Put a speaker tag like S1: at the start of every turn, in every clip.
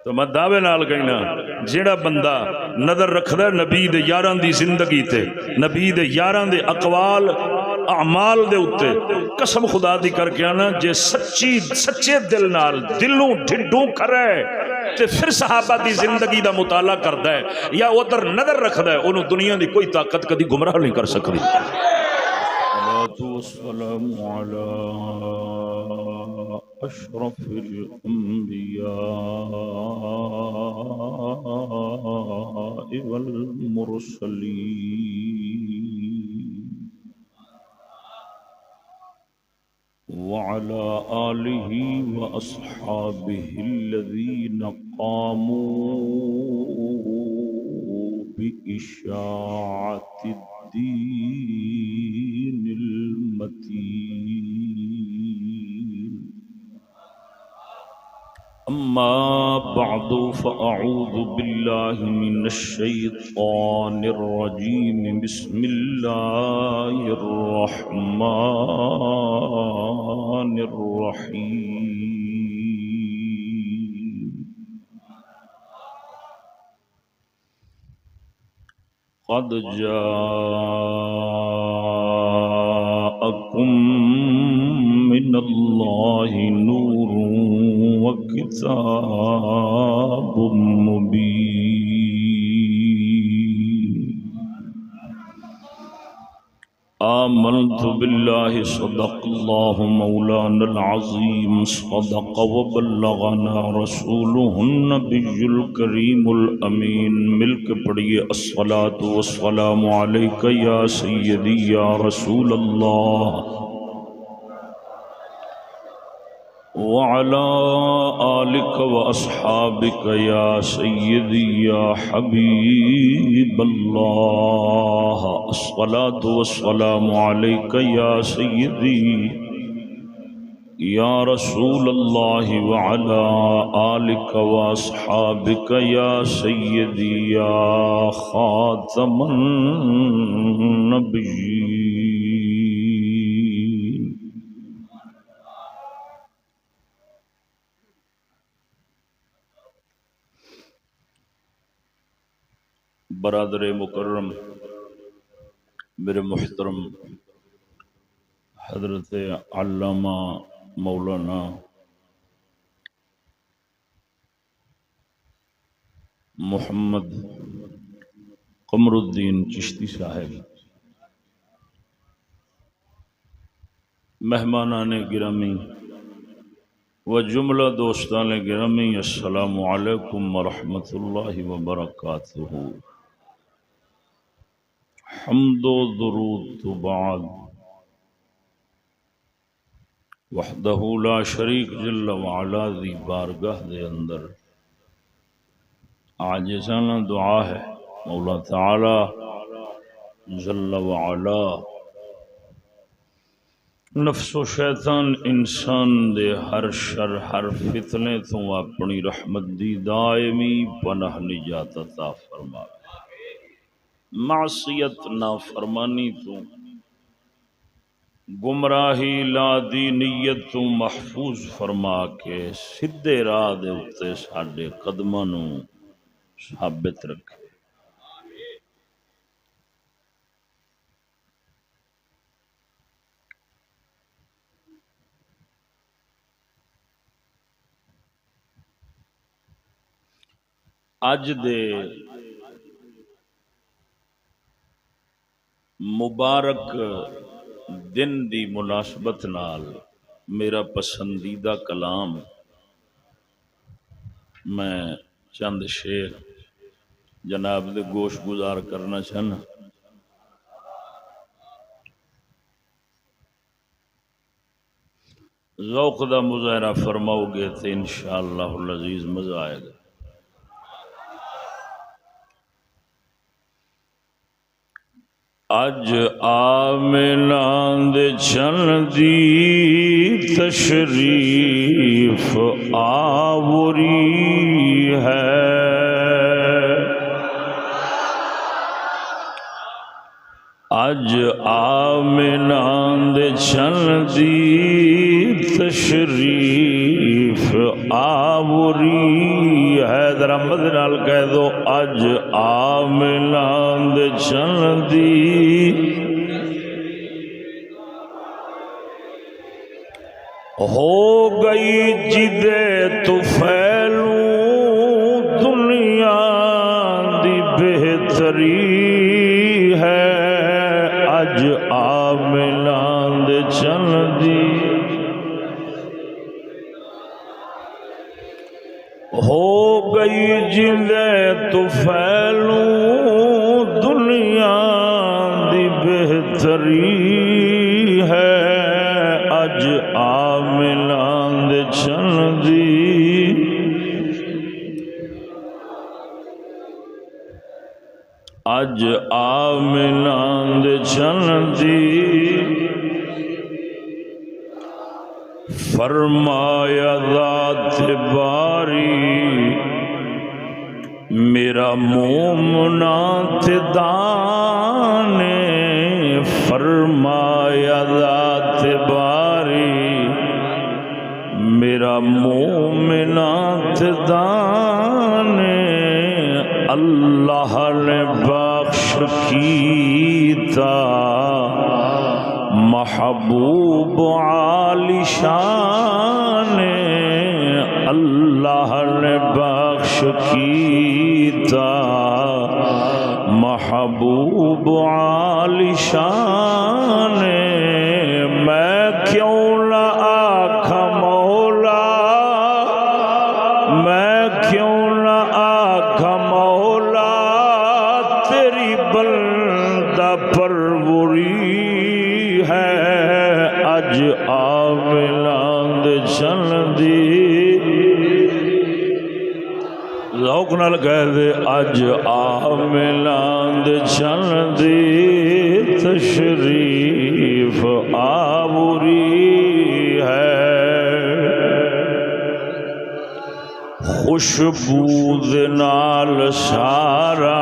S1: تو میں دعوے نال کہنا جیڑا بندہ نظر رکھدا ہے نبی دے یاراں دی زندگی تے، نبی دے یاراں دے اقوال اعمال دے اتے، قسم خدا دی کر کے آنا جے سچے دل نال دلوں ڈھڈوں کرے تے پھر صحابہ دی زندگی دا مطالعہ کردا ہے یا ادھر نظر رکھدا ہے، انہوں دنیا دی کوئی طاقت کدی گمراہ نہیں کر سکتی۔ والسلام علی اشرف الانبیاء والمرسلین وعلى آله وأصحابه الذين قاموا بإشاعة الدين المتين. أما بعد فأعوذ بالله من الشيطان الرجيم. بسم الله الرحمن الرحيم. قد جاءكم من الله نور وكتاب مبين. آمنت بالله صدق الله مولانا العظيم. صدق وبلغنا رسوله النبي الكريم الأمين. مل کے پڑھیے الصلاة والسلام عليك يا سيدي يا رسول الله وعلى آلك وأصحابك يا سيدي يا حبيب الله. الصلاة والسلام عليك يا سيدي يا رسول الله وعلى آلك وأصحابك يا سيدي يا خاتم النبيين. برادر مکرم، میرے محترم حضرت علامہ مولانا محمد قمر الدین چشتی صاحب، مہمانان گرامی و جملہ دوستان گرامی، السلام علیکم ورحمۃ اللہ وبرکاتہ. حمد و درود تو بعد، وحدہ لا شریک جل وعلا دی بارگاہ دے اندر عاجزانہ دعا ہے مولا تعالی جل وعلا نفس و شیطان انسان دے ہر شر ہر فتنے تو اپنی رحمت دی دائمی پناہ نجات عطا فرمائے، معصیت نافرمانی تو گمراہی لا دینیت تو محفوظ فرما کے سدھے راہ دے اتے ساڈے قدماں نو ثابت رکھے. اج دے مبارک دن دی مناسبت نال میرا پسندیدہ کلام میں چند شعر جناب دے گوش گزار کرنا چاہنا. ذوق دا مظاہرہ فرماؤ گے تو انشاءاللہ العزیز مزہ آئے گا. اج آمنہ دے چن دی تشریف آوری ہے، اج آمنہ دے چن دی تشریف آوری ہے ذرا مد نال کہہ دو اج آمنان دے چن دی ہو گئی جدے تو پھیلوں دنیا دی بہتری ہے اج آمنان دے چن دی ہو گئی جدے تو پھیلوں دنیا دی بہتری ہے اج آمنان دے چن دی اج آمنان دے چن دی فرمایا ذات باری میرا مومنا تے دانے فرمایا ذات باری میرا مومنا تے دانے اللہ نے بخش کیتا محبوب عالی شان اللہ نے بخش کیتا محبوب عالی شان میں کیوں نہ آکھا مولا میں کیوں نہ آکھا مولا تیری بندہ پروری ہے اج آمنان دے چن دی ذوق نال کہہ دے اج آمنان دے چن دی تشریف آوری ہے خوشبو دے نال سارا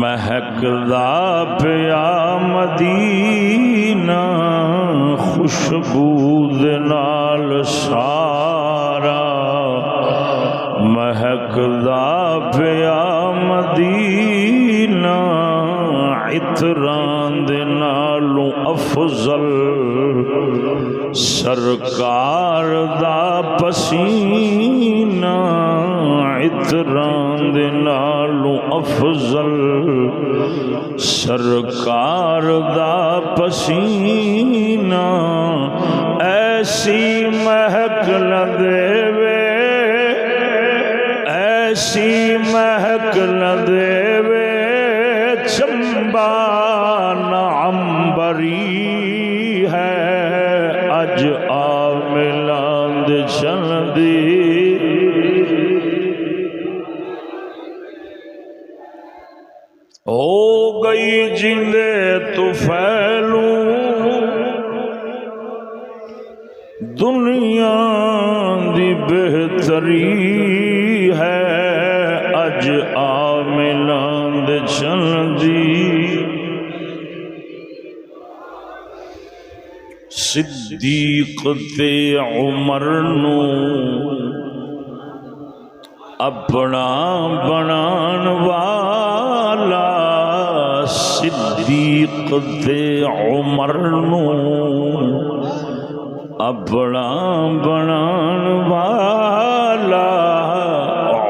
S1: مہکدا پیا مدینہ خوشبو دے نال سارا مہکدا پیا مدینہ عطران دے نالوں افضل سرکار دا پسینہ عطران دے نالوں افضل سرکار دا پسینہ ایسی مہک نہ دیوے ایسی مہک نہ دیوے چمبا نہ عنبری ہے اج آمنان دے چن دی ہو گئی جندے تو پھیلوں دنیا دی بہتری ہے اج آمنان دے چن دی صدیق تے عمر نو اپنا بنان والا صدیق تے عمر نو اپنا بنان والا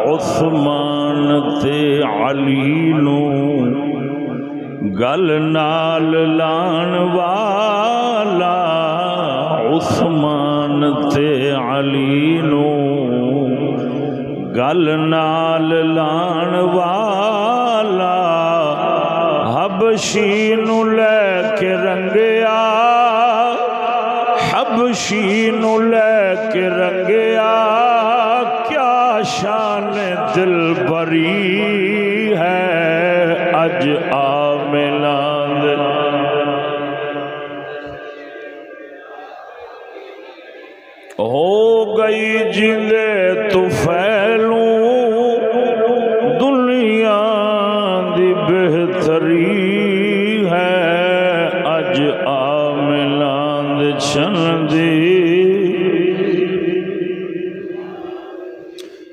S1: عثمان تے علی نو گل نال لان والا عثمان تے علی نو گل نال لان والا حبشی نو لے کے رنگیا حبشی نو لے کے رنگیا کیا شان دل بری ہے اج آمنان دے ہو گئی جندے تو پھیلوں دنیا دی بہتری ہے اج آمنان دے چن دی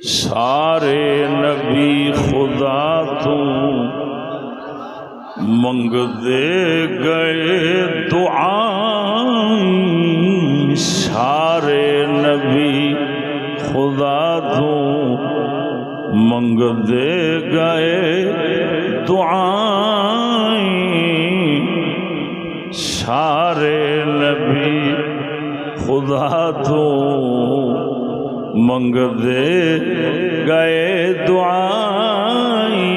S1: سارے نبی خدا تو منگ دے گئے دعائیں، سارے نبی خدا تو منگ دے گئے دعائیں، سارے نبی خدا تو منگ دے گئے دعائیں،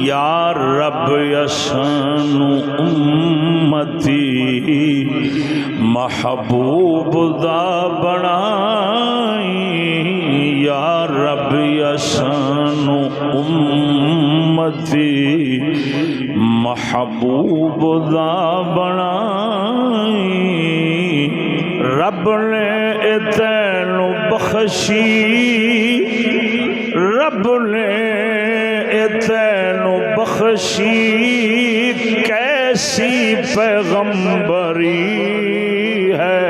S1: یا رب یسن امتی محبوب دا بنائیں، یا رب یسن امتی محبوب دا بنائیں، رب نے اتنو بخشی، رب نے اتنو بخشی، کیسی پیغمبری ہے،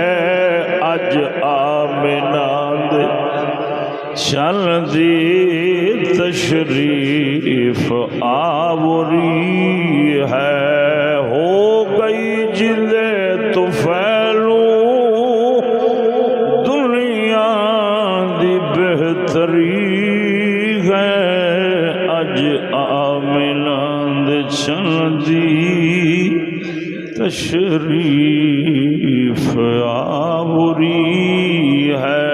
S1: اج آمنہ دے چل دی تشریف آوری ہے، ہو گئی جلے تو پھیلو دنیا دی بہتری ہے، اج آمنہ دے چل دی تشریف آوری ہے۔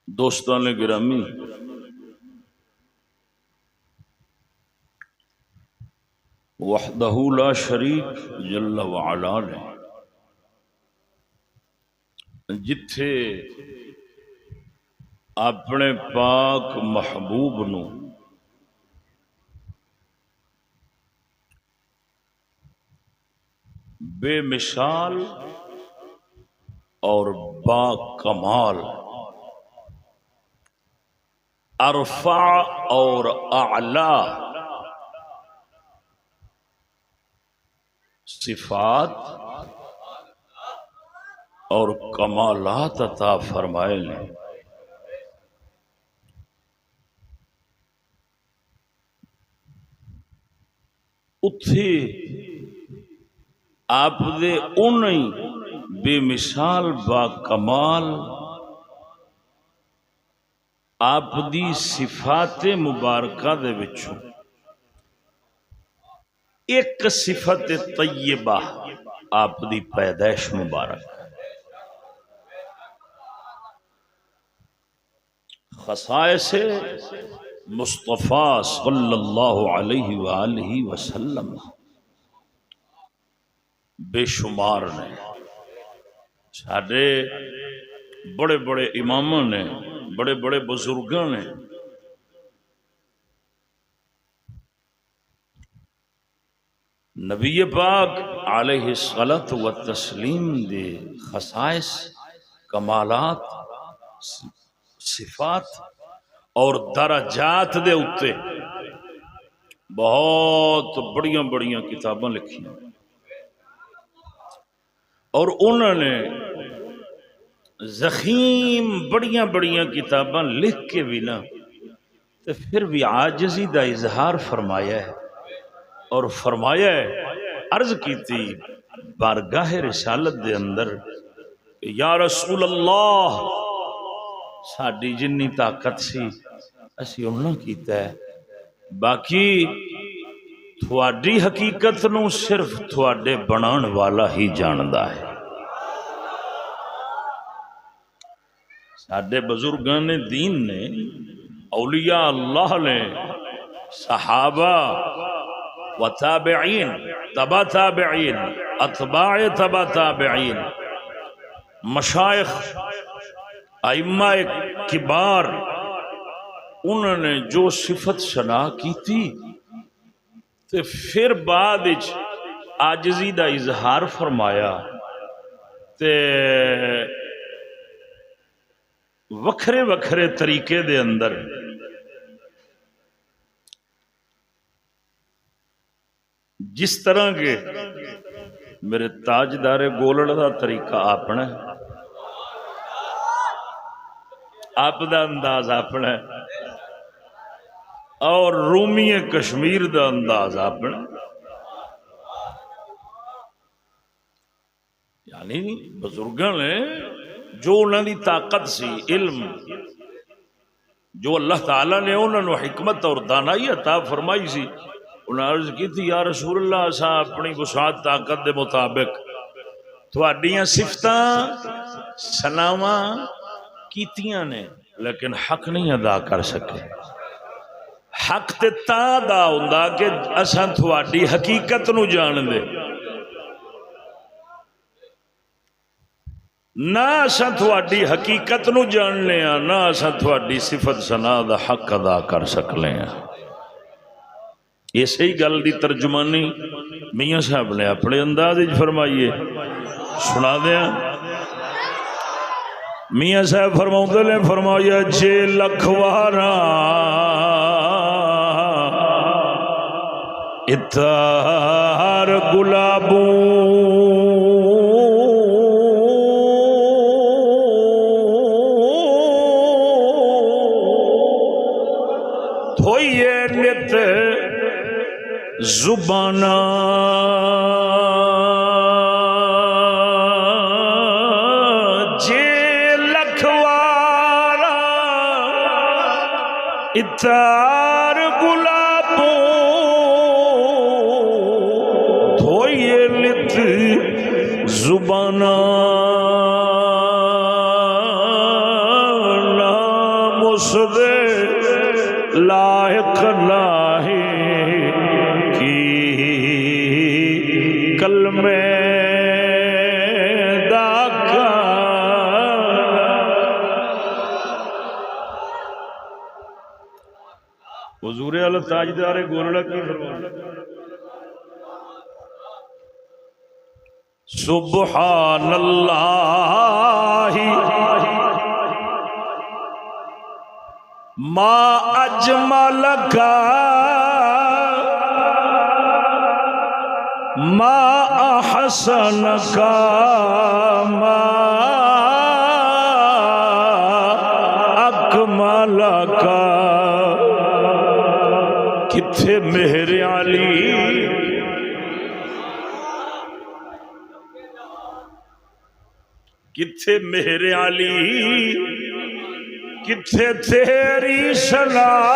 S1: دوستان گرامی، وحدہ لا شریک جل وعلا نے جتھے اپنے پاک محبوب نو بے مثال اور با کمال، ارفع اور اعلی صفات اور کمالات عطا فرمائے نے، اتھے آپ دے انہی بے مثال با کمال آپ دی صفات مبارکہ دے وچوں ایک صفت طیبہ آپ دی پیدائش مبارک، خصائص مصطفیٰ صلی اللہ علیہ وآلہ وسلم بے شمار نے، سارے بڑے بڑے اماموں نے، بڑے بڑے بزرگوں نے نبی پاک علیہ الصلاۃ والتسلیم دے خصائص، کمالات، صفات اور درجات دے اتے بہت بڑیاں بڑیاں کتاباں لکھی اور انہوں نے زخیم بڑیاں بڑیاں کتاباں لکھ کے بھی نہ تو پھر بھی عاجزی دا اظہار فرمایا ہے، اور فرمایا ہے، عرض کی تھی بارگاہ رسالت دے اندر، یا رسول اللہ ساڈی جنی طاقت سی اسی انہاں کیتا ہے، باقی تھوڑی حقیقت نو صرف تھوڑے بنان والا ہی جاندا ہے۔ ساڈے بزرگان دین نے، اولیاء اللہ نے، صحابہ و تابعین، تبا تابعین، اتباع تبا تابعین، مشائخ، ائمہ کبار، انہوں نے جو صفت شناخت کی تھی تے پھر بعد عاجزی دا اظہار فرمایا تے وکھرے وکھرے طریقے دے اندر جس طرح کے میرے تاجدار گولڑ دا طریقہ اپنا آپ دا انداز اپنا اور رومی کشمیر دا انداز اپنا، یعنی بزرگاں نے جو انہوں دی طاقت سی، علم جو اللہ تعالیٰ نے انہوں نے حکمت اور دانائی عطا فرمائی سی، انہوں نے عرض کی تھی یا رسول اللہ اسا اپنی وسعت طاقت دے مطابق تہاڈیاں صفتاں سناواں کیتیاں نے لیکن حق نہیں ادا کر سکے۔ حق تے تا ادا ہوندا کہ اساں تہاڈی حقیقت نو جان دے، نہ اساں تہاڈی حقیقت نو جاننے ہاں، نہ اساں تہاڈی صفت ثنا دا حق ادا کر سکنے ہاں۔ اسی گل دی ترجمانی میاں صاحب نے اپنے انداز فرمائیے، سنا دیا۔ میاں صاحب فرماؤں نے فرمایا جے لکھوارا اتار گلابوں دھوئیے نت زبانہ جے لکھوارا اتار گلابوں دھوئیے نت زبانہ نام اس دے لائق لاہی کلمے داکا حضور اعلی تاجدار گولڑا کی فرمان سبحان اللہ ما اجمل کا ما احسن کا ما اکمل کا، کتھے مہر علی کتھے مہر علی کتھے تیری صلاح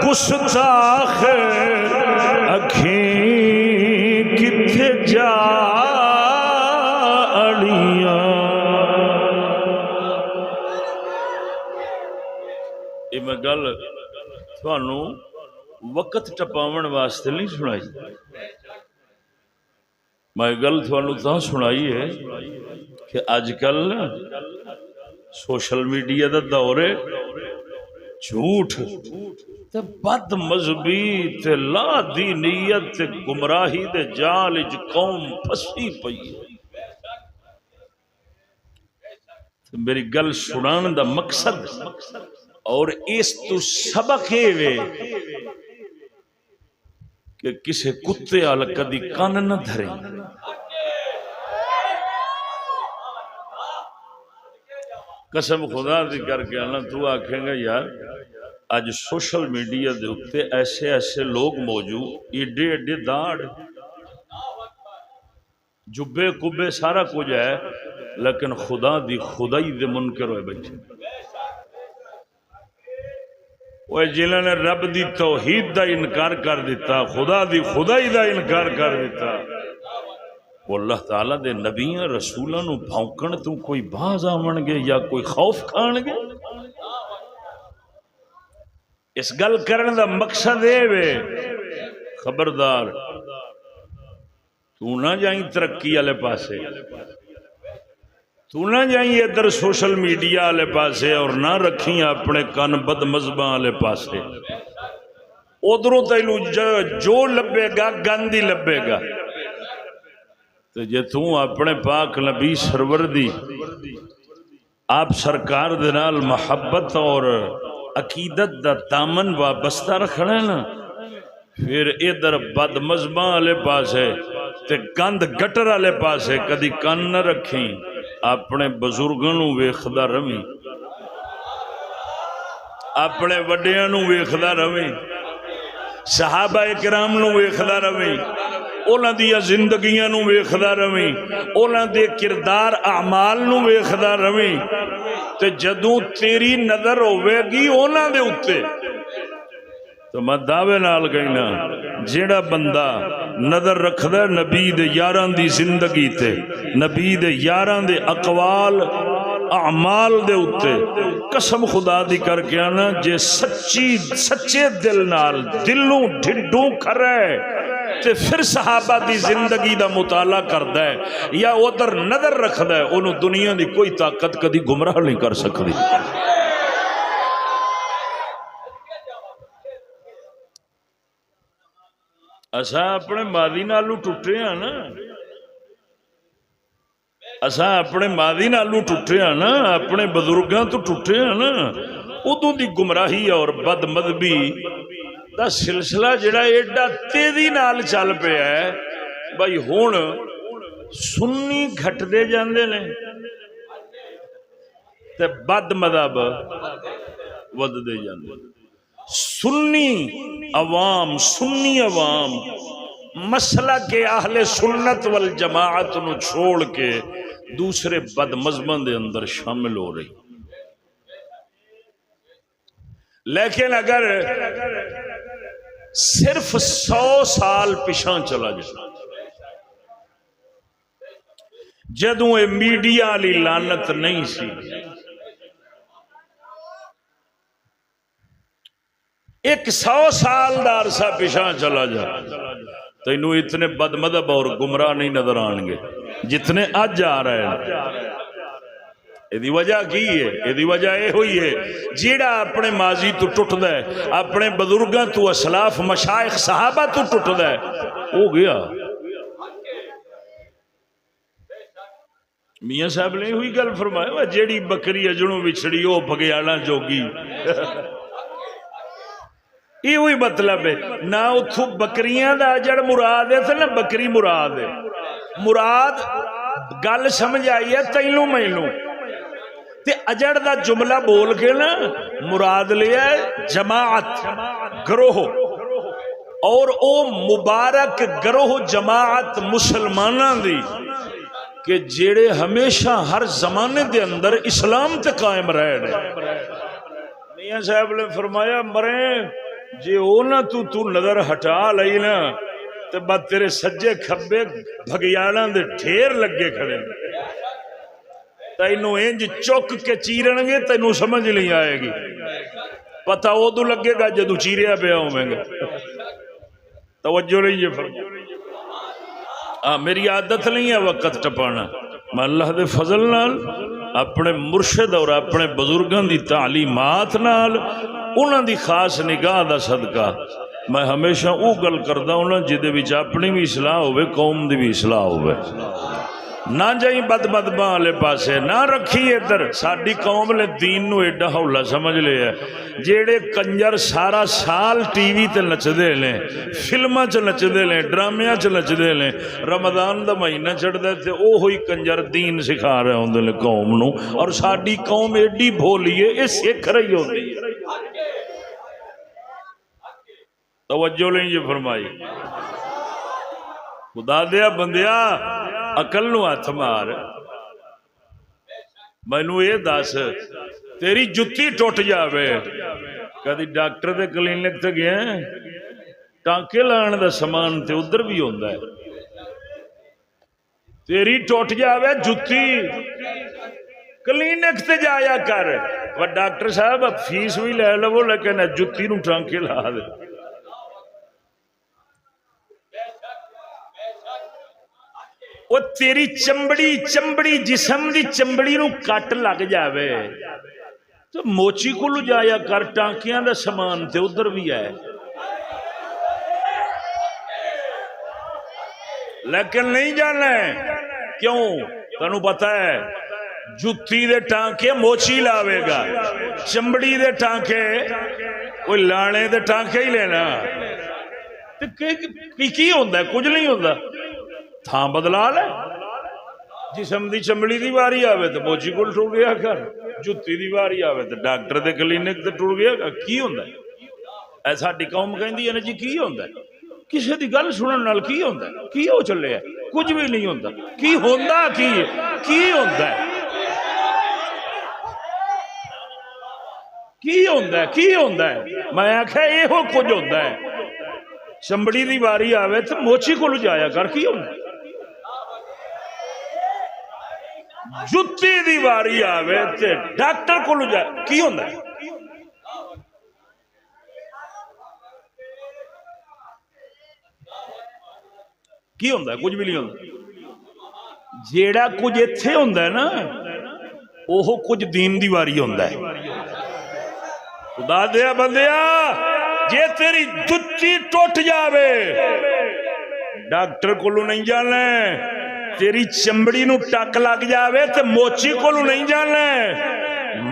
S1: گستاخ اکھیں کتھے جا اڑیاں۔ یہ میں گل تھانوں وقت ٹپاون واسطے نہیں سنائی، میں گل تھانوں تاں سنائی ہے کہ آج کل سوشل میڈیا دا دور ہے، جھوٹ تے بد مذہبی تے لا دینیت تے گمراہی دے جال وچ قوم پھسی پئی ہے۔ میری گل سنان دا مقصد اور اس تو سبق ہے کہ کسے کتے آل کدی کان نہ دھریں۔ قسم خدا دی کر کے آنا تو آکھیں گا یار آج سوشل میڈیا دے اتے ایسے ایسے لوگ موجود ایڈے ایڈے داڑ جبے کبے سارا کچھ ہے لیکن خدا دی خدائی دے منکر ہوئے بیٹھے، وہ جنہوں نے رب دی توحید دا انکار کر دیتا، خدا دی خدائی دا انکار کر دیتا، وہ اللہ تعالیٰ دے نبیاں رسولوں نو بھونکن تو کوئی باز آمن گے یا کوئی خوف کھان گے۔ اس گل کرن دا مقصد ہے وے خبردار تو نہ جائیں ترقی والے پاسے، تو نہ جائیں ادھر سوشل میڈیا والے پاسے اور نہ رکھیں اپنے کان بد مذہباں والے پاسے۔ ادھروں تینوں جو لبے گا گند ہی لبے گا۔ تو جے تو اپنے پاک نبی سرور دی آپ سرکار دے نال محبت اور عقیدت دا دامن وابستہ رکھنا ہے نا، پھر ادھر بد مذہباں والے پاسے تے گند گٹر والے پاسے کدی کن نہ رکھیں، اپنے بزرگاں نوں ویکھدا رہیں، اپنے وڈیاں نوں ویکھدا رہیں، صحابہ کرام نوں ویکھدا رہیں، انہاں دیاں زندگیاں نوں ویکھدا رہیں، انہاں دے کردار اعمال نوں ویکھدا رہیں، تے جدوں تیری نظر ہوے گی انہاں دے اوتے تو میں دعوے نال کہنا جیڑا بندہ نظر رکھدا نبی دے یاراں دی زندگی تے، نبی دے یاراں دے اقوال اعمال دے اوتے، قسم خدا دی کر کے آنا جے سچے دل نال دلوں ڈھڈوں کھرے تے پھر صحابہ دی زندگی دا مطالعہ کردا ہے یا ادھر نظر رکھدا ہے، انہوں دنیا دی کوئی طاقت کدی گمراہ نہیں کر سکتی۔ اساں اپنے ماضی نالوں ٹوٹے ہاں نا، اساں اپنے ماضی نالوں ٹوٹے ہاں نا، اپنے بزرگاں تو ٹوٹے ہاں نا، ادوں دی گمراہی اور بد مذہبی دا سلسلہ جڑا ایڈا تیزی نال چل پیا ہے بھائی ہن سنی گھٹ دے جاندے نے تے بد مذہب ود دے جاندے نے۔ سنی عوام مسئلہ کے اہل سنت والجماعت نو چھوڑ کے دوسرے بد مذہباں دے اندر شامل ہو رہی، لیکن اگر صرف 100 سال پیچھے چلا جائے جدوں اے میڈیا والی لعنت نہیں سی، ایک 100 سال دا عرصہ پیچھے چلا جا تینوں اتنے بد مذہب اور گمراہ نہیں نظر آن گے جتنے اج آ رہے ہیں۔ یہ وجہ کی ہے؟ یہ وجہ یہ ہوئی ہے جیڑا اپنے ماضی تو ٹوٹدا ہے، اپنے بزرگاں تو اسلاف مشائخ صحابہ تو ٹوٹدا ہے، ہو گیا۔ میاں صاحب نے ہوئی گل فرمایا جیڑی بکری اجڑوں وچھڑی وہ بگیاڑا جوگی، یہ وہی مطلب ہے نہ اتھو بکریاں دا اجڑ مراد ہے نہ بکری مراد ہے، مراد گل سمجھ آئی ہے تینوں مینوں تے اجڑ دا جملہ بول کے نا مراد لیا ہے جماعت گروہ، اور او مبارک گروہ جماعت مسلماناں دی کہ جیڑے ہمیشہ ہر زمانے دے اندر اسلام تے قائم رہے ہیں۔ میاں صاحب نے فرمایا مرے جے او نہ تو نظر ہٹا لئی نا تے بعد تیرے سجے کھبے بھگیاڑاں دے ڈھیر لگے کھڑے، تینوں انج چک کے چیرن گے تینوں سمجھ نہیں آئے گی، پتہ ادو لگے گا جدو چیریا پیا ہوئے گا۔ توجہ نہیں یہ فرق، میری عادت نہیں ہے وقت ٹپانا، میں اللہ دے فضل نال اپنے مرشد اور اپنے بزرگاں دی تعلیمات نال انہاں دی خاص نگاہ دا صدقہ میں ہمیشہ او گل کردا ہوں جدے وچ اپنی بھی اصلاح ہوئے قوم دی بھی اصلاح ہوئے، نہ جائیں بد مذہباں والے پاسے، نہ رکھی ادھر ساڈی قوم نے دین نو ایڈا ہولا سمجھ لیا جیڑے کنجر سارا سال ٹی وی تے نچدے نے، فلماں چ نچدے نے، ڈرامیاں چ نچدے نے، رمضان دا مہینہ چڑھدا تے او ہوئی کنجر دین سکھا رہے ہوندے نے قوم نو، اور ساڈی قوم ایڈی بھولی ہے اے سکھ رہی ہوندی ہے۔ توجہ نہیں جی فرمائی، خدا دیا بندیا عقل نو ہاتھ مار، مینوں یہ دس تیری جتی ٹوٹ جاوے کدی ڈاکٹر دے کلینک تے گیا ٹانکے لان دا سامان تے ادھر بھی ہوندا ہے، تیری ٹوٹ جاوے جتی کلینک تے جایا کر، وہ ڈاکٹر صاحب فیس بھی لے لو لیکن جتی نو ٹانکے لا دے۔ وہ تیری چمڑی جسم دی چمڑی نو کٹ لگ جاوے تو موچی کو لو جایا کر، ٹانکیاں دا سامان تے ادھر بھی ہے۔ لیکن نہیں جانا ہے کیوں؟ تنوں پتا ہے جتی دے ٹانکے موچی لاوے گا، چمڑی دے ٹانکے کوئی لانے دے ٹانکے ہی لینا کی ہوندہ ہے؟ کچھ نہیں ہوندہ، تھاں بدلا لے۔ جسم دی چمڑی دی واری آوے تو موچی کول ٹر گیا کر، جتی دی واری آوے تو ڈاکٹر دے کلینک تے ٹر گیا کر۔ کی ہوندہ ہے ایسا قوم کہندی ہے نا جی کی ہوندہ ہے؟ کسی دی گل سنن نال کی ہوندہ ہے؟ کی ہو چلے ہے؟ کچھ بھی نہیں ہوندہ۔ کی ہوندہ کی ہوندہ ہے؟ کی ہوندہ ہے؟ کی ہوندہ ہے؟ میں آکھا یہ ہو کچھ ہوندہ ہے۔ چمڑی دی واری آوے تو موچی کو جایا کر، کی ہوندہ ہے؟ جتی دی واری آوے تو ڈاکٹر کو جایا، کی ہوندہ ہے؟ کی ہوندہ ہے؟ کچھ بھی نہیں ہوندہ۔ جیڑا کچھ اتھے ہوندہ ہے نا وہ کچھ دین دی واری ہوندہ ہے۔ خدا دیا بندیا جے تیری جتی ٹوٹ جاوے ڈاکٹر کو نہیں جانا ہے، تیری چمڑی نو ٹک لگ جاوے تے موچی کو نہیں جانا ہے،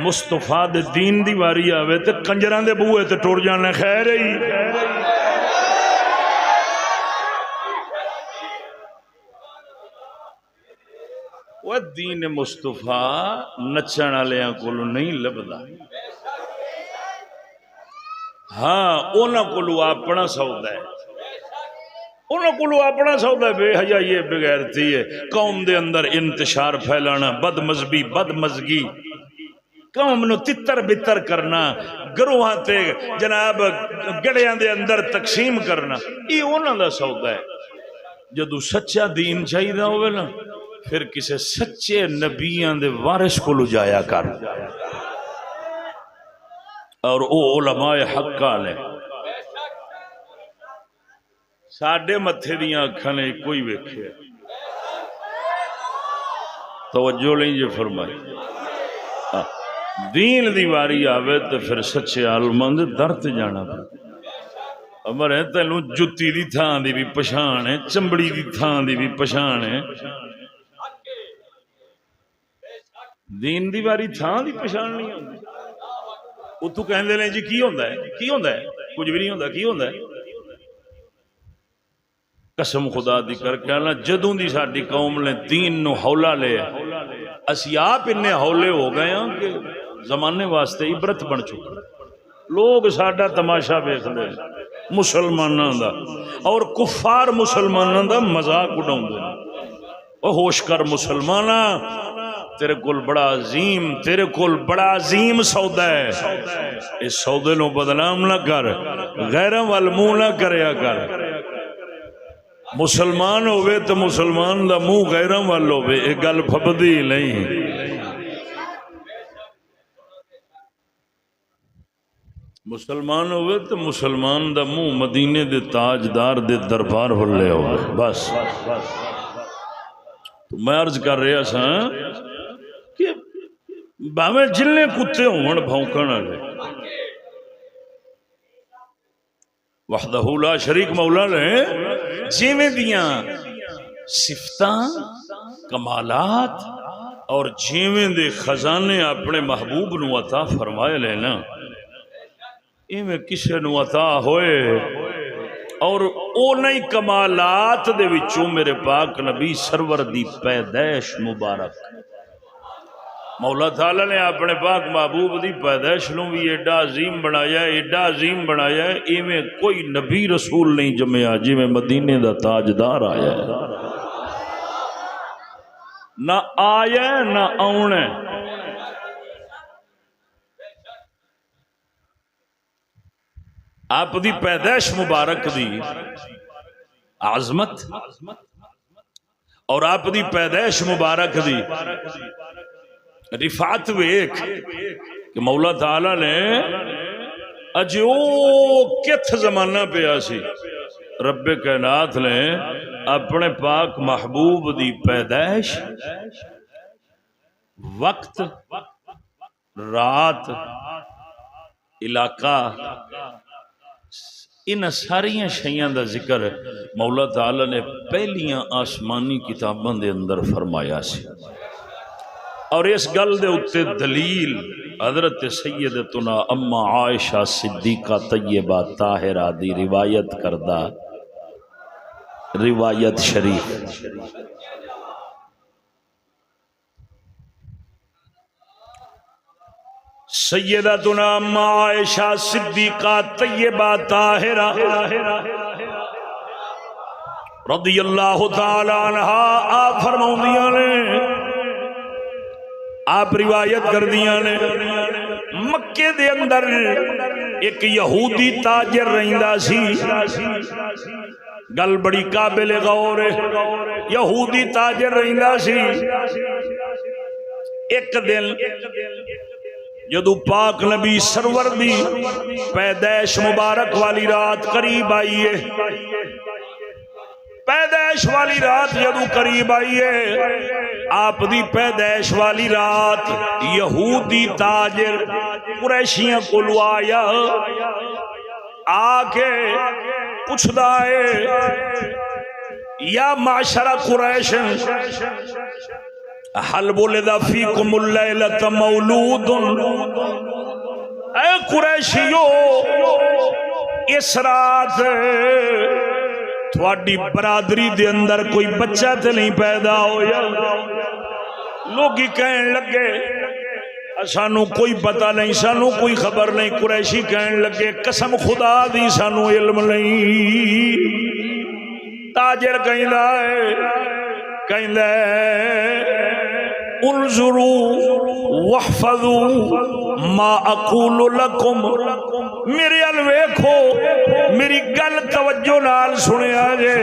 S1: مصطفیٰ دے دین دی واری آوے تے کنجران دے بوئے تے ٹوٹ جانا ہے۔ خیر ہی وہ دین مصطفیٰ نچن والیاں کولو نہیں لبدا، ہاں انہاں کولو اپنا سودا ہے، انہاں کولو اپنا سودا ہے۔ بے حیائی ہے، بغیرتی ہے، قوم دے اندر انتشار پھیلانا، بد مذہبی بد مزگی، قوم نو تتر بتر کرنا، گروہاں تے جناب گڑیاں دے اندر تقسیم کرنا، یہ انہاں دا سودا ہے۔ جدو سچا دین چاہیے ہوئے نا پھر کسے سچے نبیاں دے وارث کو لجایا کر، اور او علماء حق والے۔ ساڈے متھے دیاں اکھاں نے کوئی ویکھیا، توجہ نہیں جی فرمائی۔ دین دی واری آوے تو پھر سچے عالماں دے در تے جانا پڑے۔ امر ہے تینوں جتی دی تھان دی بھی پچھان ہے، چمڑی دی تھان دی بھی پچھان ہے، دین دی واری تھان دی پچھان نہیں ہوندی۔ وہ تو کہندے نے جی کی ہوندہ ہے؟ کی ہوندہ ہے؟ کچھ بھی نہیں ہوندہ۔ کی ہوندہ ہے؟ قسم خدا دی کر کے اللہ جدوں دی ساڈی قوم نے دین نو حولا لے، اسی آپ انہیں حولے ہو گئے ہیں کہ زمانے واسطے عبرت بن چکے۔ لوگ ساڈا تماشا ویکھ دے مسلماناں دا اور کفار مسلماناں دا مذاق اڑاؤندے نے۔ او ہوش کر مسلماناں، تیرے کول بڑا عظیم سودا ہے، اس سودے نو بدنام نہ کر، غیراں وال منہ نہ کریا کر۔ مسلمان ہوئے تو مسلمان دا منہ غیراں وال ہوئے، ایک گل پھبدی نہیں۔ مسلمان ہوئے تو مسلمان دا منہ مدینے دے تاجدار دے دربار والے ہوئے، بس۔ تو میں عرض کر رہا سا کہ باویں جلنے کتے ہون بھونکن والے، وحدہ لا شریک مولا نے جیویں دیاں صفتاں کمالات اور جیویں دے خزانے اپنے محبوب نو عطا فرمائے لینا، ایویں کسے نو عطا ہوئے اور او نئی کمالات دے وچوں میرے پاک نبی سرور دی پیدائش مبارک، مولا تعالیٰ نے اپنے پاک محبوب دی پیدائش نو بھی ایڈا عظیم بنایا ہے، ایڈا عظیم بنایا ہے، ایویں کوئی نبی رسول نہیں جمعیا جی میں مدینے دا تاجدار آیا ہے، نہ آیا ہے نہ آنا ہے۔ آپ دی پیدائش مبارک دی عظمت اور آپ دی پیدائش مبارک دی رفعت ویک کہ مولا تعالی نے اجو کتھ زمانہ پہ آسی رب کائنات نے اپنے پاک محبوب دی پیدائش وقت رات علاقہ ان ساریاں شیاں دا ذکر مولا تعالی نے پہلیاں آسمانی کتاباں دے اندر فرمایا سی، اور اس گل دے اتے دلیل حضرت سیدتنا اما عائشہ صدیقہ طیبہ طاہرہ دی روایت کردہ روایت شریف۔ سیدتنا اما عائشہ صدیقہ طیبہ طاہرہ رضی اللہ تعالی عنہ آپ فرماؤندیاں نے، آپ روایت کر دیاں نے، مکے دے اندر ایک یہودی تاجر رہندا سی، گل بڑی قابل غور ہے، یہودی تاجر رہندا سی۔ ایک دن جدو پاک نبی سرور دی پیدائش مبارک والی رات قریب آئی ہے، پیدائش والی رات جدو قریب آئی ہے، آپ دی پیدائش والی رات یہودی تاجر قریشیاں کولو آیا، آ کے پوچھدا ہے یا معاشر قریش حل ولد فیکم اللیلۃ مولود، اے قریشیو اس رات تھوڑی برادری دے اندر کوئی بچہ تے نہیں پیدا ہویا؟ لوگی کہن لگے سانو کوئی پتہ نہیں، سانو کوئی خبر نہیں۔ قریشی کہن لگے قسم خدا دی سانو علم نہیں۔ تاجر کہندا ہے انظروا واحفظوا ما اقول لکم، میرے ال ویکھو، میری گل توجہ نال سنیا جے،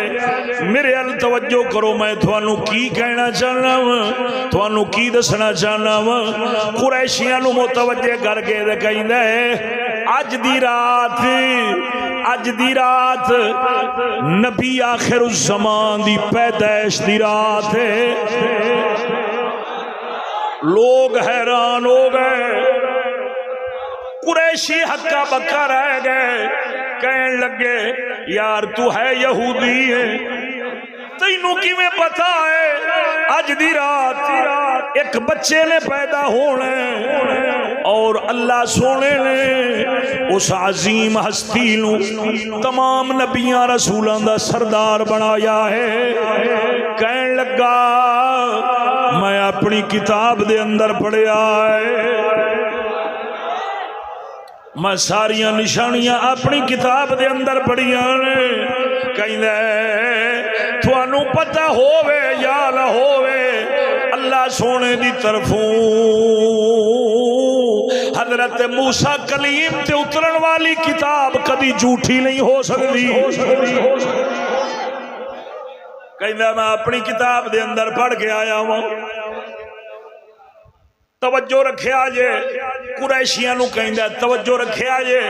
S1: میرے ال توجہ کرو، میں تھانوں کی کہنا چاہنا وا، تھانوں کی دسنا چاہنا وا۔ قریشیاں نو متوجہ کر کے تے کہندا ہے اج دی رات نبی آخر الزمان دی پیدائش دی رات ہے۔ لوگ حیران ہو گئے، قریشی ہکا بکا رہ گئے، کہن لگے یار تو ہے یہودی ہے، تینوں کیویں پتا ہے اج دی رات ایک بچے نے پیدا ہونے اور اللہ سونے نے اس عظیم ہستی نو تمام نبیاں رسولاں دا سردار بنایا ہے۔ کہن لگا میں اپنی کتاب دے اندر پڑھیا ہے، میں ساریاں نشانیاں اپنی کتاب دے اندر پڑھیاں نے۔ کہندا ہے تھانوں پتہ ہووے یا نہ ہووے، اللہ سونے دی طرفوں حضرت موسیٰ کلیم تے اترن والی کتاب کدی جھوٹی نہیں ہو سکتی۔ کہندا میں اپنی کتاب دے اندر پڑھ کے آیا ہوں، توجہ رکھیا جے۔ قریشیاں نو کہندا توجہ رکھیا جے،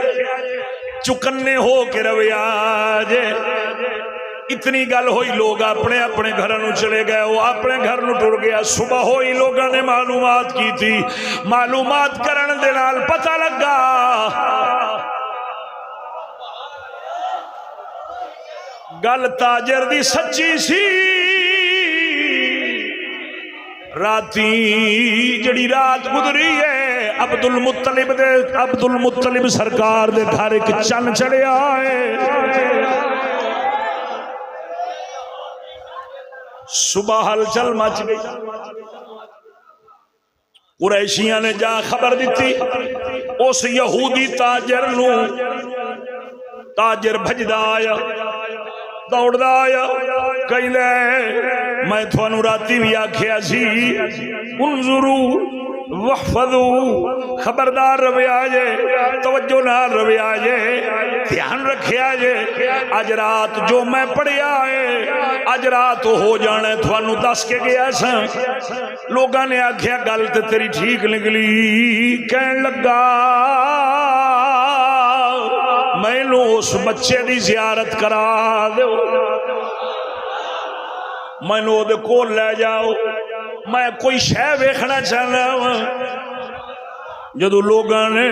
S1: چکنے ہو کے رویا جے۔ اتنی گل ہوئی، لوگ اپنے اپنے گھر نو چلے گئے، وہ اپنے گھر نو ٹر گیا۔ صبح ہوئی، لوگوں نے معلومات کی تھی، معلومات کرن دے نال پتہ لگا گل تاجر دی سچی سی۔ راتی جڑی رات گزری ہے عبد المطلب سرکار دے گھر ایک چن چڑھیا ہے۔ صبح ہلچل مچ گئی، قریشیاں نے جا خبر دیتی اس یہودی تاجر نو۔ تاجر بھجدا آیا، دوڑدا آیا، کہندا میں تھانوں راتی بھی آکھیا سی انظروا واحفظوا، خبردار رویا جے، توجہ نال رویا جے، دھیان رکھیا جے۔ اج رات جو میں پڑھیا ہے اج رات ہو جانا، تھانوں دس کے گیا سا۔ لوگاں نے آکھیا گل تے تیری ٹھیک نکلی۔ کہن لگا مینوں اس بچے دی زیارت کرا دیو، مینوں دے کول لے جاؤ، میں کوئی شے ویکھنا چاہنا وا۔ جدو لوگاں نے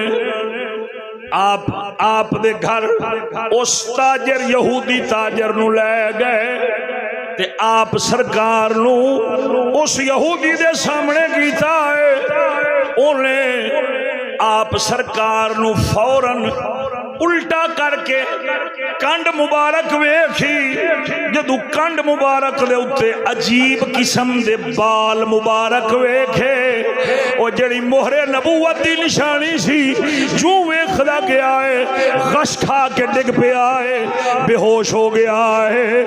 S1: آپ دے گھر اس تاجر یہودی تاجر نو لے گئے تے آپ سرکار نو اس یہودی دے سامنے کیتا ہے انہیں آپ سرکار نو فوراً الٹا کر کے کنڈ مبارک ویکھی جدو کنڈ مبارک دے اتے عجیب قسم دے بال مبارک ویکھے او جڑی مہر نبوت دی نشانی سی جو ویکھدا گیا ہے غش کھا کے ڈگ پیا ہے بے ہوش ہو گیا ہے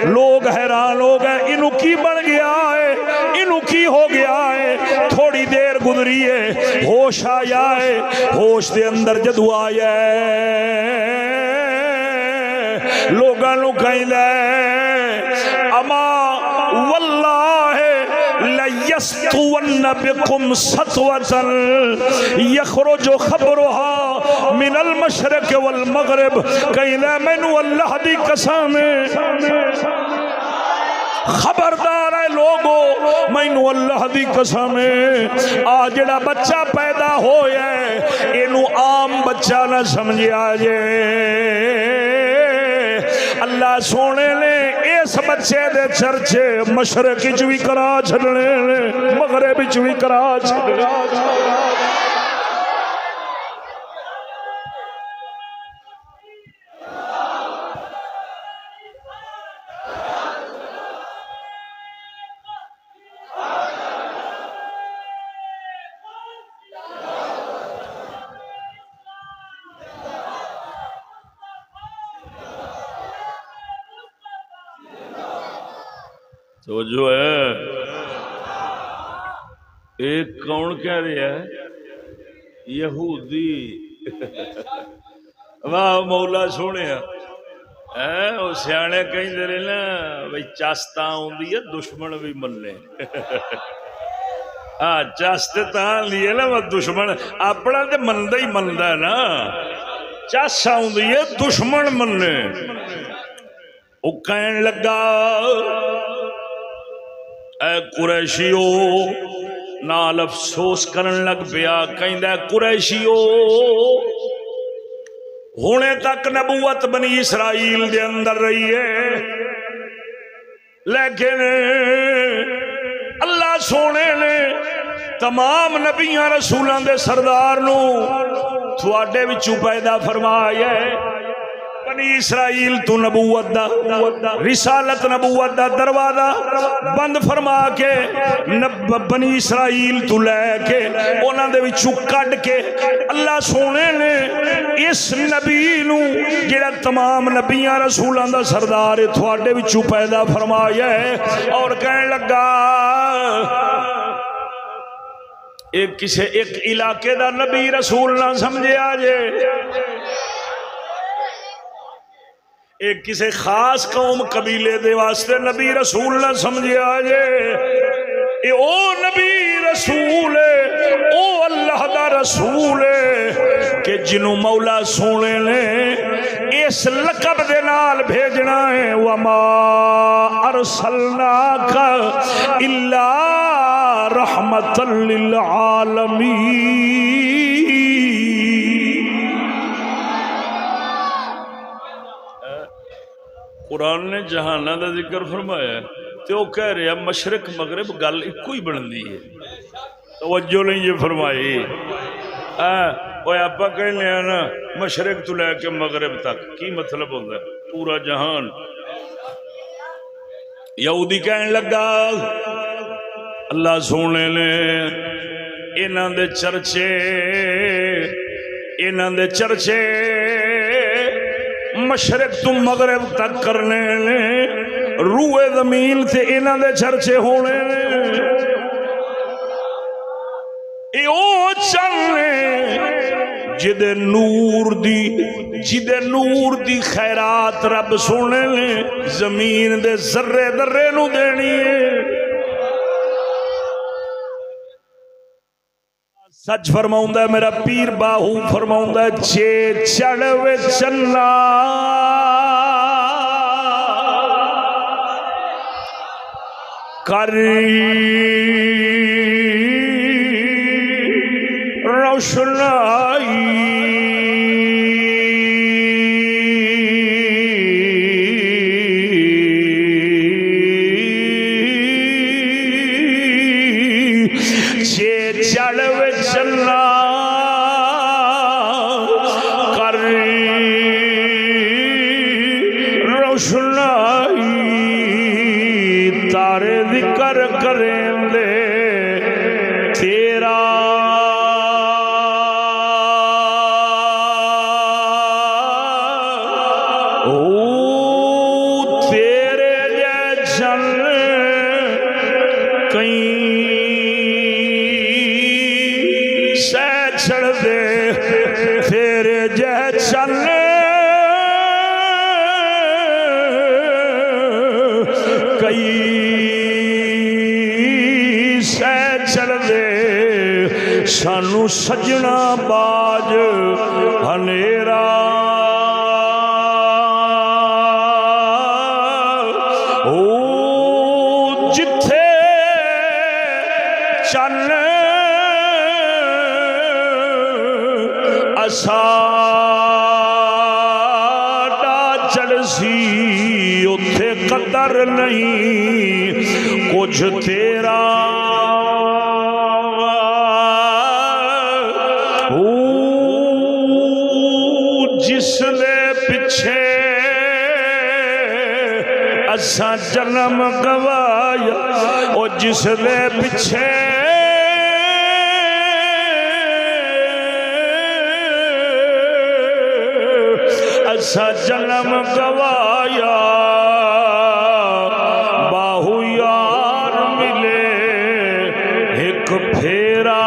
S1: لوگ حیران ہو گئے انہوں کی بن گیا ہے انہوں کی ہو گیا ہے تھوڑی دیر گزری ہے ہوش آیا ہے ہوش دے اندر جدو آیا ہے لوگانو کہیں لے اما واللہ لیستون بکم سطوتا یخرج خبرها من المشرق والمغرب کہیں لے مینو اللہ دی قسم خبردار ہے لوگو مینو اللہ دی قسم آ جڑا بچہ پیدا ہویا ہے اینو عام بچہ نہ سمجھیا جے اللہ سونے نے اس بچے دے چرچے مشرق وچ بھی کرا چھڈنے مغرب وچ بھی کرا چھڈنے تو جو ہے ایک کون کہہ رہا ہے یہودی واہ مولا سونے وہ سیانے کہیں دے رہے نا بھائی چاستا آدھی ہے دشمن بھی ملنے ہاں چاستے تاں لیے نا وہ دشمن اپنا تو مندا ہی مندا ہے نا چاس آدھی ہے دشمن مننے وہ کہن لگا اے قریشیو نال افسوس کرن لگ پیا کہندا قریشیو ہونے تک نبوت بنی اسرائیل دے اندر رہی ہے لیکن اللہ سونے نے تمام نبیاں رسولاں دے سردار نو تھوڑے وچوں پیدا فرمایا ہے بنی اسرائیل تو نبوت دا رسالت نبوت دا دروازہ بند فرما کے بنی اسرائیل تو لے کے انہاں دے وچوں کڈ کے اللہ سونے نے اس نبی نو جڑا تمام نبیاں رسولاں دا سردار ہے تھوڑے وچوں پیدا فرمایا ہے اور کہنے لگا ایک کسے ایک علاقے دا نبی رسول نہ سمجھے آجے ایک کسی خاص قوم قبیلے دے واسطے نبی رسول نہ سمجھے آجے اے او نبی رسول ہے او اللہ دا رسول ہے کہ جنہوں مولا سونے نے اس لقب دے نال بھیجنا ہے وما ارسلناک الا رحمتا للعالمین قرآن نے جہانہ دا ذکر فرمایا ہے تو وہ کہہ رہے ہیں مشرق مغرب گل ایک ہی بندی ہے توجہ نہیں یہ فرمائی وہ آپ کہنے ہیں نا مشرق تو لے کے مغرب تک کی مطلب ہوتا ہے پورا جہان یہودی کہنے لگا اللہ سونے نے انہاں دے چرچے مشرق تو مغرب تک کرنے نے روئے زمین تے انہاں دے چرچے ہونے نے او چلنے جدے نور دی خیرات رب سونے نے زمین دے ذرے ذرے نو دینی ہے سچ فرماؤں ہے میرا پیر باہو فرماؤں ہے چے چڑھوے چنا کری روشنائی روشنائی تارے ذکر کریں دے تیرا تیرے جیسن کہیں سہ چھڑ دے تیرے جیسن کئی سہ چھڑ دے سانو سجنا باج ہنیرا جتھے چل اساڈا چڑسی اتھے قدر نہیں کچھ تیرا جس لے پچھے اساں جنم گوایا او جس لے پچھے اساں جنم گوایا باہو یار ملے ایک پھیرا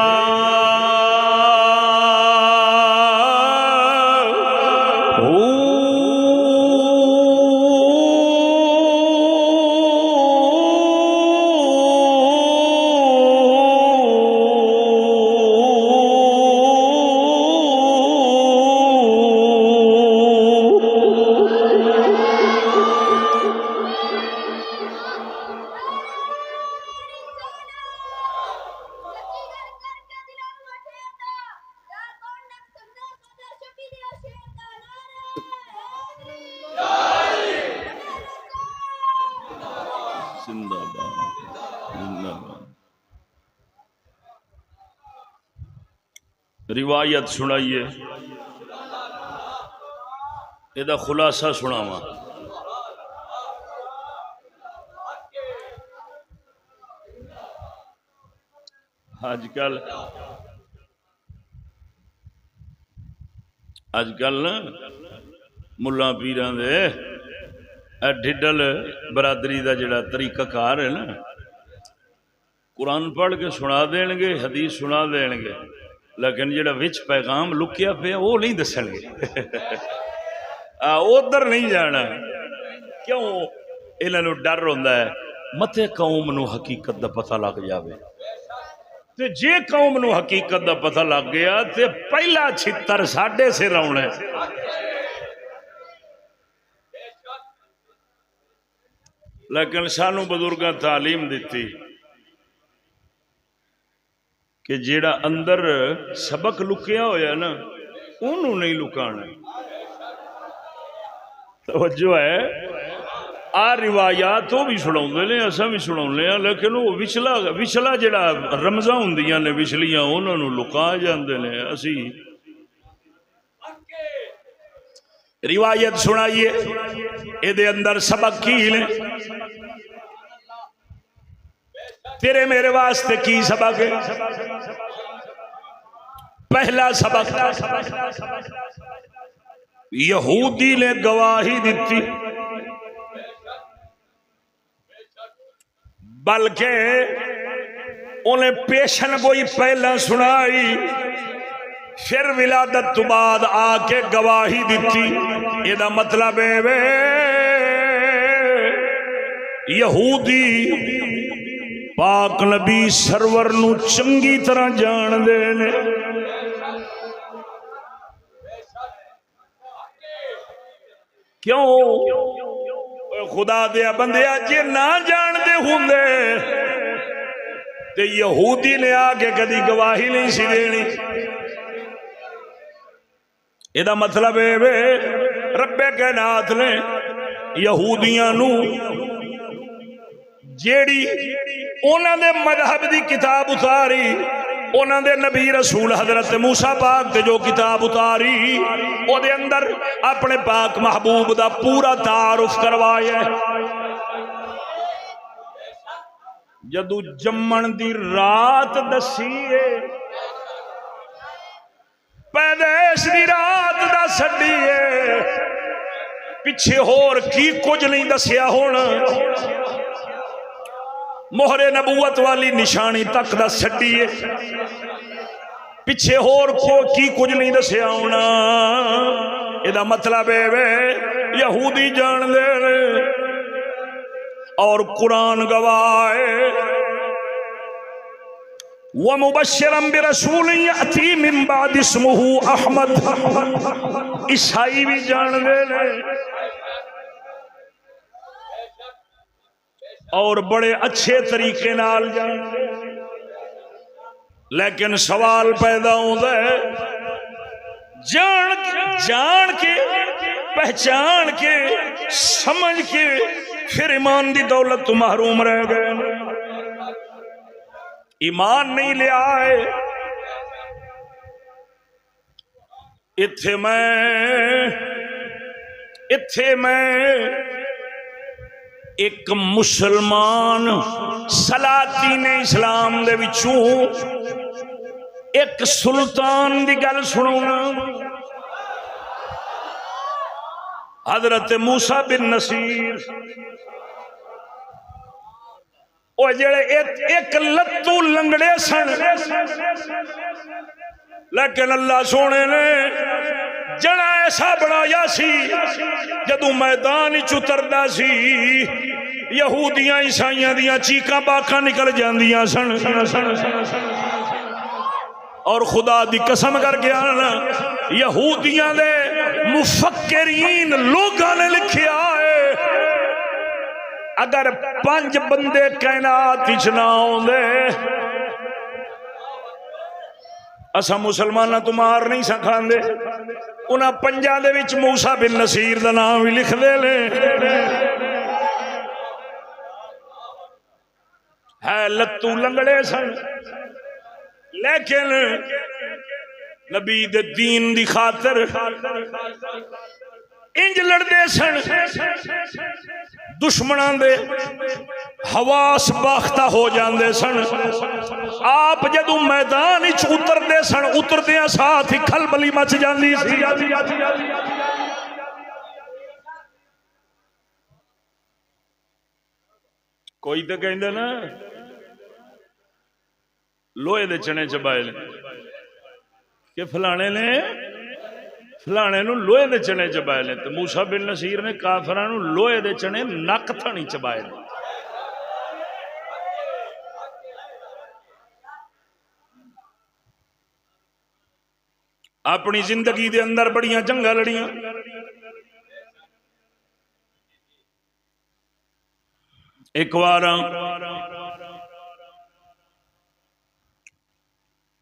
S1: روایت سنائیے یہ خلاصہ سناواں اج کل نا ملا پیراں دے ڈھڈل برادری دا جڑا طریقہ کار ہے نا قرآن پڑھ کے سنا دین گے حدیث سنا دین گے لیکن جڑا وچ پیغام لکیا پیا وہ نہیں دسن گے ادھر نہیں جانا کیوں انہاں نوں ڈر ہوندا ہے متے قوم نو حقیقت دا پتہ لگ جاوے تے جے قوم نو حقیقت دا پتہ لگ گیا تے پہلا چھتر ساڈے سر آنا ہے لیکن سانو بزرگاں تعلیم دیتی کہ جیڑا اندر سبق لکیا ہویا نا انہوں نہیں لکانا توجہ ہے آ روایات وہ بھی سناؤں دے لیں ایسا بھی سناؤں لیں لیکن وہ وچلا جڑا رمضہ ہوندیاں نے وچلیاں انہوں نے لکا جاندے نے اسی روایت سنائیے اے دے اندر سبق کی لیں تیرے میرے واسطے کی سبق ہے پہلا سبق یہودی نے گواہی دیتی بلکہ انہیں پیشن گوئی پہلا سنائی پھر ولادت تو بعد آ کے گواہی دیتی یہ مطلب ہے یہودی پاک نبی سرور نو چنگی طرح جان دے نے کیوں خدا دیا بندیا جے نہ جان دے ہوندے تے یہودی نے آ کے کدی گواہی نہیں سی دینی یہ مطلب ہے رب کائنات نے یہودیاں نو جیڑی انہاں دے مذہب دی کتاب اتاری انہاں دے نبی رسول حضرت موسیٰ پاک تے جو کتاب اتاری او دے اندر اپنے پاک محبوب دا پورا تعارف کروایا ہے۔ جدو جمن دی رات دسیے پیدائش دی رات دا سڈیے پیچھے ہور کی کچھ نہیں دسیا ہونا مہر نبوت والی نشانی تک دا سڈیے پیچھے ہور کی کچھ نہیں دسیا ہونا۔ یہ مطلب ہے یہودی جان دے اور قرآن گواہ وَمُبَشِّرًا بِرَسُولٍ يَأْتِي مِن بَعْدِ اسْمُهُ احمد عیسائی بھی جان دے اور بڑے اچھے طریقے نال جان دے، لیکن سوال پیدا ہوتا ہے جان کے پہچان کے سمجھ کے پھر ایمان دی دولت تو محروم رہ گئے، ایمان نہیں لے آئے۔ اتھے میں ایک مسلمان سلاطین اسلام دے وچوں ایک سلطان دی گل سنونا، حضرت موسیٰ بن نصیر وہ جڑے ایک لتو لنگڑے سن، لیکن اللہ سونے نے جڑا ایسا بنایا سی جدو میدان چتردا سی یہودیاں عیسائیاں دیاں چیکاں باکاں نکل جاندیاں سن، اور خدا دی قسم کر کے آنا یہودیاں دے مفکرین لوگاں نے لکھیا ہے اگر 5 بندے کائنات وچ نہ ہوندے اسا مسلماناں تو مار نہیں سکھاندے، انہاں 5 دے وچ موسیٰ بن نصیر دا نام بھی لکھ دے لے، ہے لتو لنگڑے سن لیکن نبی دے دین دی خاطر انج لڑدے سن، دشمنان دے حواس باختہ ہو جاندے سن، آپ جدو میدان اچ اتر دے سن اتردیاں ساتھ ہی کھل بلی مچ جاندی سی۔ کوئی تو کہندے نا لوہے دے چنے چبائے لے کہ فلانے نو لوہے دے چنے چبائے لے، تو موسیٰ بن نصیر نے کافرانو لوہے دے چنے نک تھانی چبائے لے۔ اپنی زندگی دے اندر بڑیاں جنگاں لڑیاں، ایک وارا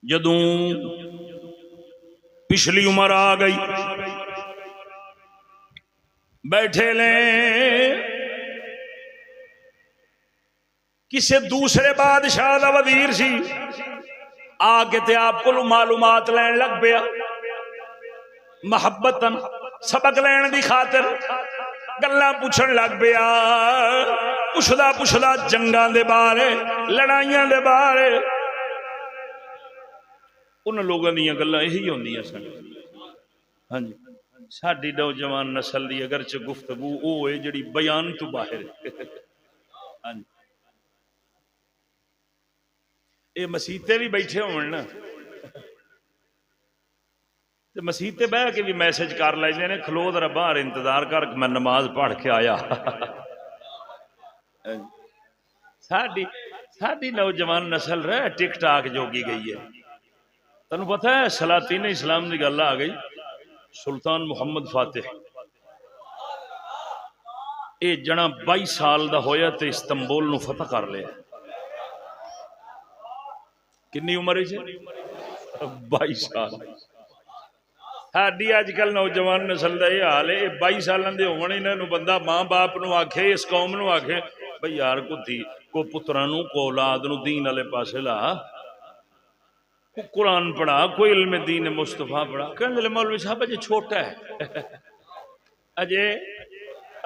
S1: جدوں پچھلی عمر آ گئی بیٹھے لیں کسی دوسرے بادشاہ دا وزیر سی آ کے تے آپ کو معلومات لین لگ پیا، محبتاً سبق لین دی خاطر گلاں پوچھن لگ پیا، پوچھدا جنگاں دے بارے لڑائیاں دے بارے، ان لوگوں دیا گلاں یہی ہوندیاں سن۔ ہاں جی ساڈی نوجوان نسل دی اگرچہ گفتگو او ہے جڑی بیان تو باہر ہاں جی اے مسیتے بھی بیٹھے ہون نا تے مسیتے بہ کے بھی میسج کر لیندے نے کھلو ذرا باہر انتظار کر میں نماز پڑھ کے آیا۔ ساڈی نوجوان نسل رہ ٹک ٹاک جوگی گئی ہے۔ تنو پتہ ہے سلاطین اسلام دی گل آ گئی، سلطان محمد فاتح اے جنا 22 سال دا ہویا تے استنبول نو فتح کر لیا۔ کنی عمر ہے؟ 22 سال۔ ساڈی اج کل نوجوان نسل دا یہ حال ہے، 22 سالاں دے ہون انہاں نو بندہ ماں باپ نو آکھے اس قوم نو آکھے بھئی یار کو پتراں نو کو اولاد نو دین والے پاسے لا، قرآن پڑھا، کوئی علم دین مصطفیٰ پڑھا، کہنے لے مولوی صاحب اجے چھوٹا ہے اجے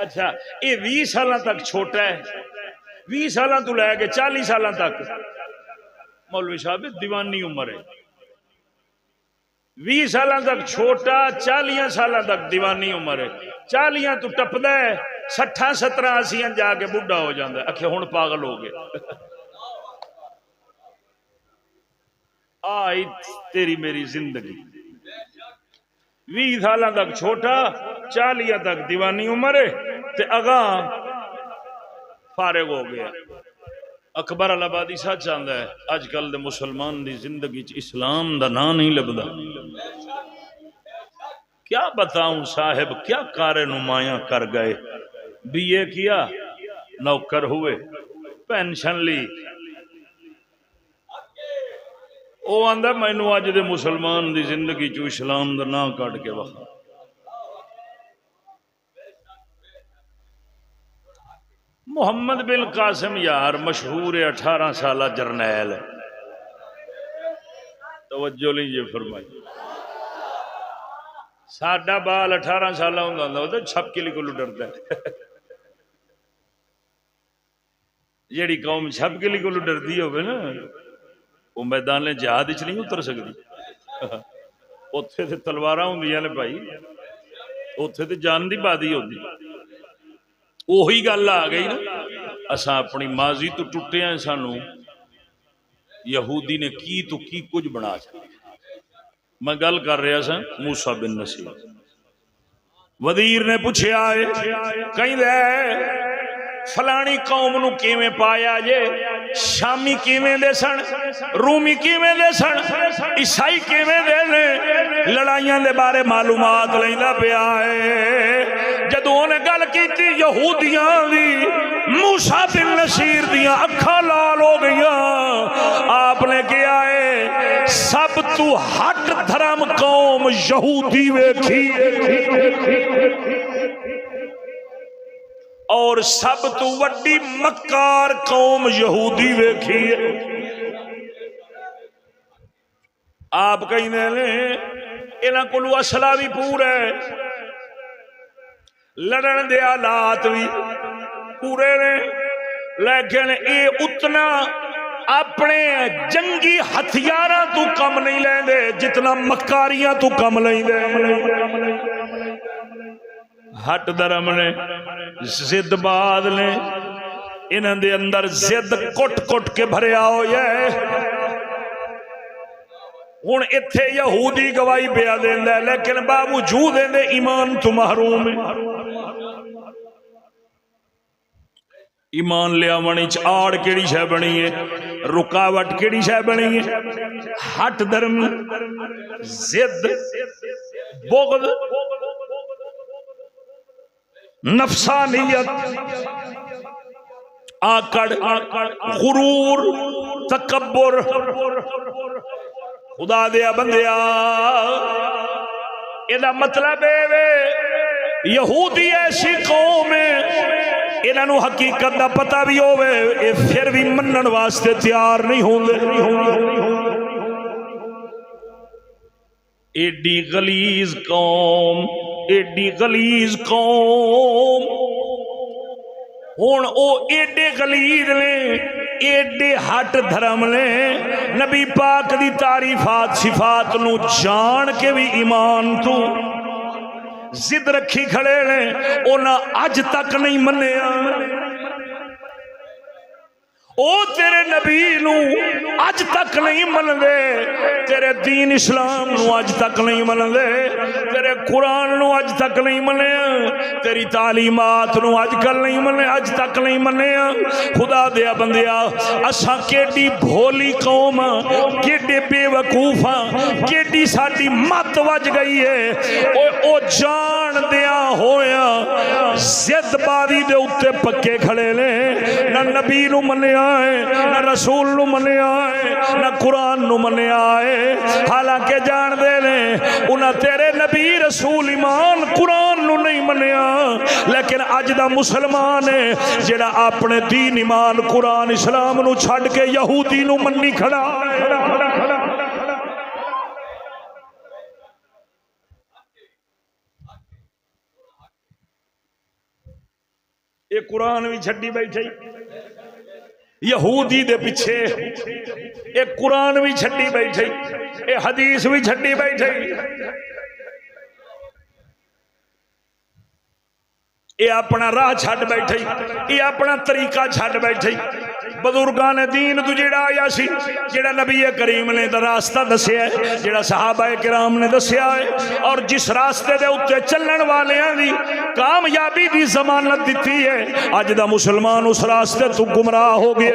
S1: اچھا یہ 20 سالہ تک چھوٹا ہے، 20 سالہ تو لے کے 40 سالہ تک مولوی صاحب دیوانی عمر ہے، 20 سالہ تک چھوٹا، 40 سالہ تک دیوانی عمر ہے، 40 تو ٹپدا ہے، 60 70 80 جا کے بڈھا ہو جاتا ہے، اکھے ہن پاگل ہو گیا آئی تیری میری زندگی 20 سالہ تک چھوٹا، 40 تک دیوانی عمر ہے تے اگاں فارغ ہو گیا۔ اکبر الآبادی سچ آندا ہے اج کل دے مسلمان دی زندگی چ اسلام دا نام نہیں لبدا۔ کیا بتاؤں صاحب کیا کار نمایاں کر گئے، بی اے کیا، نوکر ہوئے، پینشن لی، او آندا مینوں اج دے مسلمان دی زندگی چ اسلام دا نام کٹ کے وکھا۔ محمد بن قاسم یار مشہور 18 سالہ جرنیل ہے، توجہ لیجیے فرمائی، ساڈا بال 18 سالہ ہوندا تو چھپکلی کو ڈردا ہے، جیڑی قوم چھپکلی کو ڈردی ہوے نا وہ میدان جہاد وچ نہیں اتر سکتی، اوتھے تے تلواراں ہوندیاں نے بھائی، اوتھے تے جان دی بادی ہوندی۔ وہی گل آ گئی نا، اساں اپنی ماضی تو ٹوٹے ہیں، سانو یہودی نے کی تو کی کچھ بنا چکا۔ میں گل کر رہا سا موسیٰ بن نصیر، وزیر نے پوچھا ہے کہیں دے فلانی قوم نو کیویں پایا جے، شامی کیویں دے سن، رومی کیویں دے سن، عیسائی کیویں دے نے، لڑائیاں دے بارے معلومات لیندا پیا ہے۔ جدوں نے گل کیتی یہودیاں دی، موسیٰ بن نصیر دیاں اکھاں لال ہو گئیاں۔ آپ نے کیا ہے سب تو ہٹ دھرم قوم یہودی ویکھی اور سب تو وڈی مکار قوم یہودی ویکھی ہے۔ آپ کہیں نے انہاں کولو اسلحہ بھی پورا ہے، لڑن دے آلات بھی پورے نے، لیکن اے اتنا اپنے جنگی ہتھیاراں تو کم نہیں لیندے جتنا مکاریاں تو کم لیندے۔ ہٹ درم نے، زد باد نے، انہاں دے اندر زد کٹ کٹ کے بھریا ہویا ہے۔ ہن ایتھے یہودی گواہی پیا دیندا ہے لیکن باوجود دے ایمان تو محروم ہے۔ ایمان لیا منی چ آڑ کیڑی شے بنی ہے، رکاوٹ کیڑی شے بنی ہے، ہٹ درم، زد، بغض، نفسانیت، آکڑ، غرور، تکبر۔ خدا دیا بندیا یہ مطلب ہے یہودی ایسی قوم ہے انہوں حقیقت دا پتہ بھی ہوئے اے پھر بھی منن واسطے تیار نہیں ہوندے۔ ایڈی غلیظ قوم، ایڈی غلیظ قوم، ہن او ایڈے غلیظ نے، ایڈے ہٹ دھرم نے، نبی پاک دی تعریفات صفات نو جان کے بھی ایمان تو زد رکھی کھڑے نے، اونا اج تک نہیں منیا۔ او تیرے نبی نو اج تک نہیں من دے، تیرے دین اسلام نو اج تک نہیں من دے، تیرے قرآن نو اج تک نہیں منیا، تیری تعلیمات نو اج کل نہیں منیا، اج تک نہیں منیا۔ خدا دیا بندیا اساں کیڈی بھولی قوم، کیڈے بے وقوف، کیڈی ساڈی مت وج گئی ہے۔ او جان دیا ہویا زد باری دے اتے پکے کھڑے نے، نہ نبی نو منیا نہ رسول نو منیا ہے، نہ قرآن نو منیا ہے، حالانکہ جان دے لے انہاں تیرے نبی رسول ایمان قرآن نو نہیں منیا، لیکن اج دا مسلمان ہے جڑا اپنے دین ایمان قرآن اسلام نو چھڑ کے یہودی نو منی کھڑا ہے۔ یہ قرآن بھی چھڈی بیٹھے یہودی دے پیچھے، یہ قرآن بھی چھڈی بیٹھے، یہ حدیث بھی چھڈی بیٹھے، یہ اپنا راہ چھڈ بیٹھے، یہ اپنا طریقہ چھڈ بیٹھے۔ بزرگان دین تو جڑا آیا سی، جڑا نبی کریم نے راستہ دسیا ہے، جڑا صحابہ کرام نے دسیا ہے، اور جس راستے دے اوتے چلن والیاں دی کامیابی دی ضمانت دیتی ہے، اج دا مسلمان اس راستے تو گمراہ ہو گیا،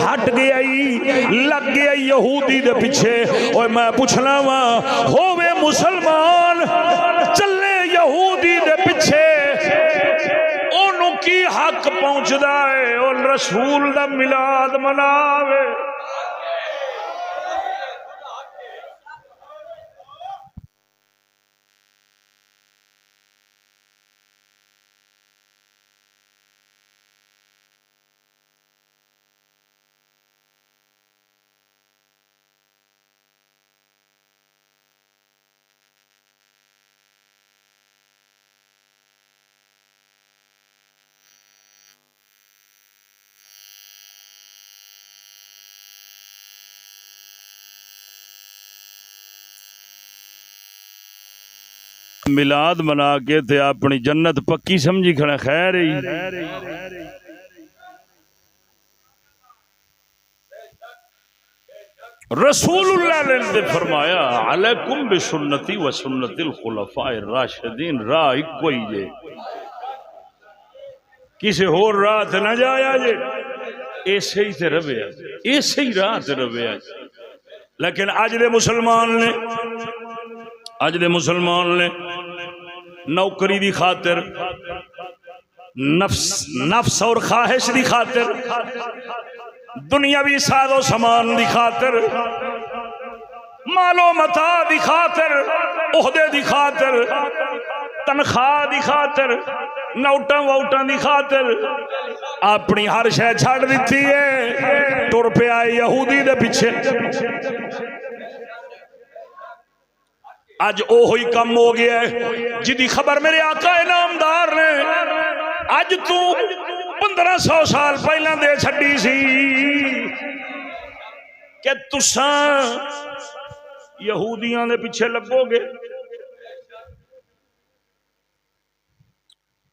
S1: ہٹ گیا، لگ گیا یہودی دے پیچھے۔ اوے میں پوچھنا وا، ہووے مسلمان چلے یہودی دے پیچھے، اونوں کی حق پہنچدا ہے اور رسول دا میلاد مناوے؟ میلاد منا کے تے اپنی جنت پکی سمجھی کھڑا، خیر ہی رسول اللہ نے فرمایا علیکم بسنتی و سنت الخلفاء الراشدین، راہ ایک ہی جے، کسی اور راہ تے نہ جایا جے، ایسے ہی تے رویا، ایسے ہی راہ تے رویا۔ لیکن اج دے مسلمان نے نوکری دی خاطر، نفس اور خواہش دی خاطر، دنیاوی ساز و سامان دی خاطر، مال و متاع دی خاطر، عہدے دی خاطر، تنخواہ دی خاطر، نوٹاں ووٹاں دی خاطر اپنی ہر شے چھڑ دیتی ہے، ٹر پیا یہودی دے پیچھے۔ اج اوہی کم ہو گیا ہے جدی خبر میرے آقا انعامدار نے اج تو 1500 سال پہلے دے چھڈی سی کہ تساں یہودیاں دے پیچھے لگو گے۔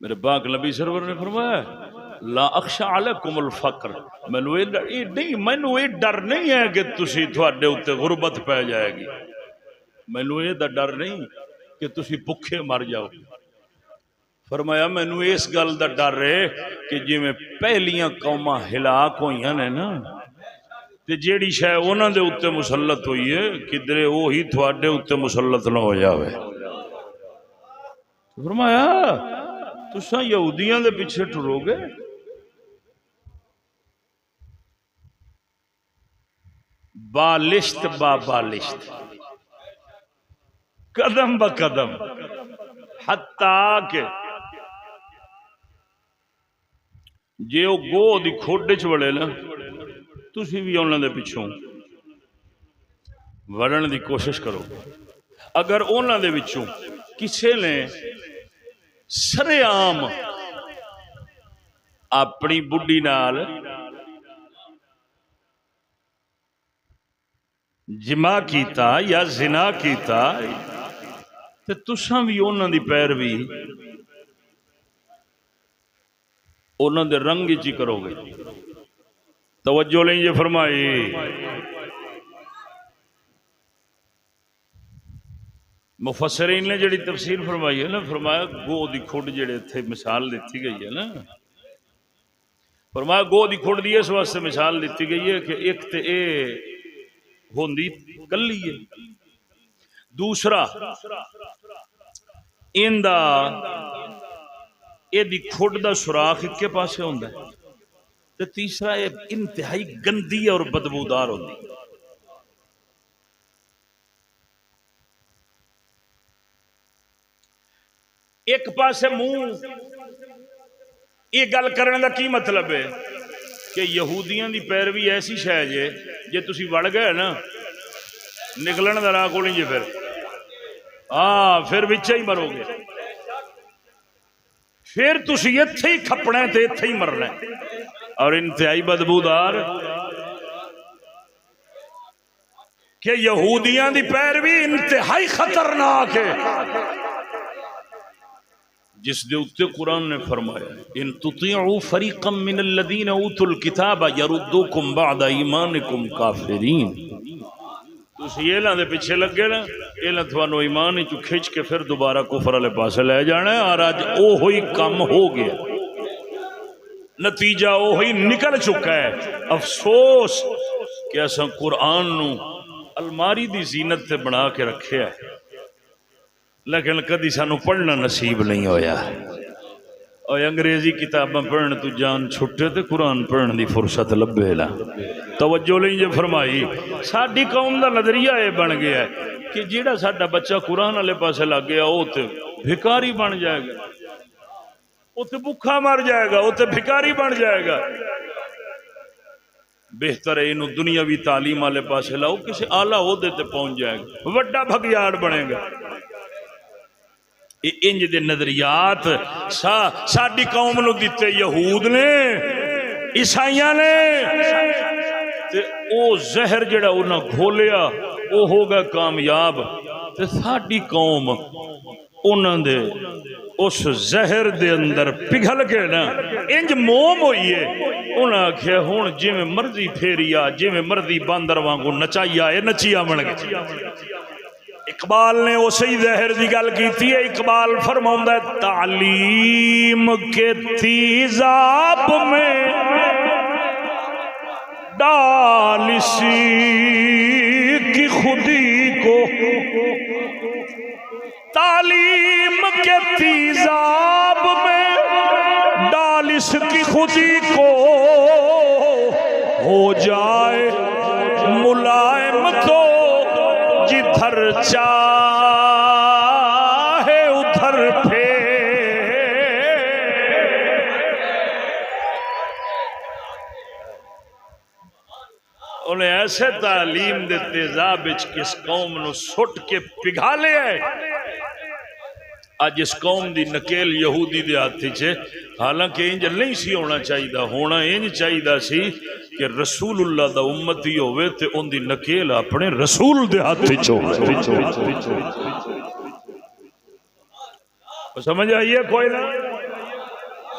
S1: میرے پاک نبی سرور نے فرمایا لا اخشى علیکم الفقر، مینوں یہ ڈر نہیں ہے کہ تسی تھوڑے اوتے غربت پہ جائے گی، مینوں یہ ڈر نہیں کہ تسی بھکھے مر جاؤ۔ فرمایا مینوں اس گل دا ڈر ہے کہ جی میں پہلیاں قوماں ہلاک ہوئیاں نے نا، تے جیڑی شے انہاں دے اوتے مسلط ہوئی ہے کدرے وہی تھوڑے اوتے مسلط نہ ہو جاوے۔ فرمایا تساں یہودیاں دے پیچھے ٹرو گے، بالشت با بالشت، قدم با قدم، حتیٰ کہ جے وہ گو دی کھوڈے چڑے نا تسی بھی انہوں دے پچھوں وڑن دی کوشش کرو۔ اگر انہوں دے پچھوں کسے نے سرے عام اپنی بڈی نال جمع کیتا یا زنا کیتا تے تساں بھی انہوں دی پیروی انہوں دے رنگ چی کرو گے۔ توجہ لیں یہ فرمائی، مفسرین نے جڑی تفسیر فرمائی ہے نا، فرمایا گو دی کھوڑ جڑے تھے مثال دیتی گئی ہے نا، فرمایا گو دی کھوڑ دی اس واسطے مثال دیتی گئی ہے کہ ایک تے اے ہوندی کلی ہے، دوسرا ایندا اے دی کھوڑ دا سوراخ ایک کے پاسے ہوندا ہے، تے تیسرا اے انتہائی گندی اور بدبودار ہوندی۔ ایک پاسے منہ یہ گل کرنے کا کی مطلب ہے کہ یہودیاں دی پیروی ایسی شے جے تسی وڑ گئے نا نکلن دا راہ کولیں جے پھر بچے ہی مرو گے، پھر تسی اتھے ہی کھپنا ہے تے اتھے ہی مرنا ہے. اور انتہائی بدبودار کہ یہودیاں دی پیروی انتہائی خطرناک ہے، جس دے اتے قرآن نے فرمایا ان تطیعوا فریقا من الذین اوتوا الکتاب یردوکم بعد ایمانکم کافرین. تسی یہ دے پیچھے لگے نا، یہ تھانو ایمان چ کھچ کے پھر دوبارہ کفر والے پاسے لے جانا ہے. اور اج اوہی کم ہو گیا، نتیجہ وہی نکل چکا ہے. افسوس کہ اساں قرآن نو الماری دی زینت تے بنا کے رکھے ہے، لیکن کدی سانو پڑھنا نصیب نہیں ہویا. اور انگریزی کتاباں پڑھن تو جان چھٹے تے قرآن پڑھن دی فرصت لبے لا. توجہ نہیں جو فرمائی. ساڈی قوم دا نظریہ یہ بن گیا ہے کہ جیڑا ساڈا بچہ قرآن والے پاسے لگ گیا وہ تے بھکاری بن جائے گا، وہ تے بھوکا مر جائے گا، وہ تے بھکاری بن جائے گا. بہتر ہے انہوں دنیاوی تعلیم والے پاسے لاؤ، کسی اعلیٰ عہدے تے پہنچ جائے گا، وڈا بھگیاڑ بنے گا. انج دے نظریات ساڈی قوم نو دیتے یہود نے، عیسائیاں نے، تے او زہر جڑا انہاں گھولیا او ہو گیا کامیاب. تے ساڈی قوم انہاں دے اس زہر دے اندر پگھل کے نا انج موم ہوئی ہے. انہاں آکھیا ہون جی میں مرضی پھیریا، جی میں مرضی باندر وانگو نچائیا ہے، نچیا بن گیا. اقبال نے اسی زہر دی گل کیتی ہے. اقبال فرماؤندا ہے تعلیم کے تیزاب میں ڈال اسی کی خودی کو، تعلیم کے تیزاب میں ڈال اس کی خودی کو، ہو جائے ملائم تو جدھر چاہے ادھر پھیر. انہیں ایسے تعلیم دے تیزاب کس قوم نو سٹ کے پگھا لے ہے. اج اس قوم دی نکیل یہودی دے ہاتھ چھے. حالانکہ انج نہیں سی ہونا چاہیے، ہونا انج چاہیے سی کہ رسول اللہ دا امتی ہوئے تے ان دی نکیل اپنے رسول دے ہاتھ سمجھ آئیے کوئی نہ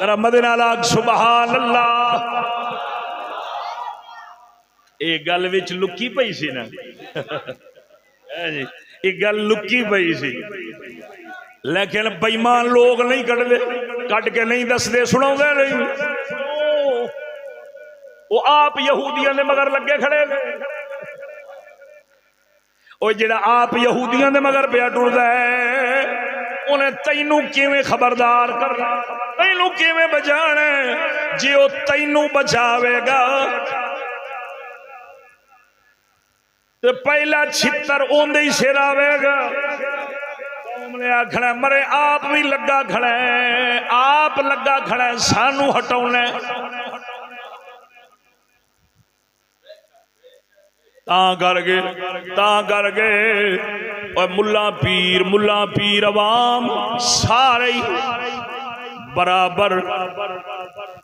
S1: ذرا مدینہ لاگ سبحان اللہ. ایک گل وچ لکی پئی سی نا جی، ایک گل لکی پئی سی، لیکن بےمان لوگ نہیں کٹ دے، کٹ کے نہیں دس دے، سناؤ دے نہیں. وہ آپ یہودیاں دے مگر لگے کھڑے گئے. وہ جڑا آپ یہودیاں دے مگر پیا ٹردا ہے، انہیں تینوں کیویں خبردار کرنا، تینوں کیویں بچانا ہے. جی وہ تینوں بچاوے گا تو پہلا چھتر اوندے ہی سر آوے گا. قوم نے آکھنا مرے آپ بھی لگا کھڑا ہے، آپ لگا کھڑا ہے سانو ہٹاونا ہے. تاں کر گئے اور ملا پیر عوام سارے برابر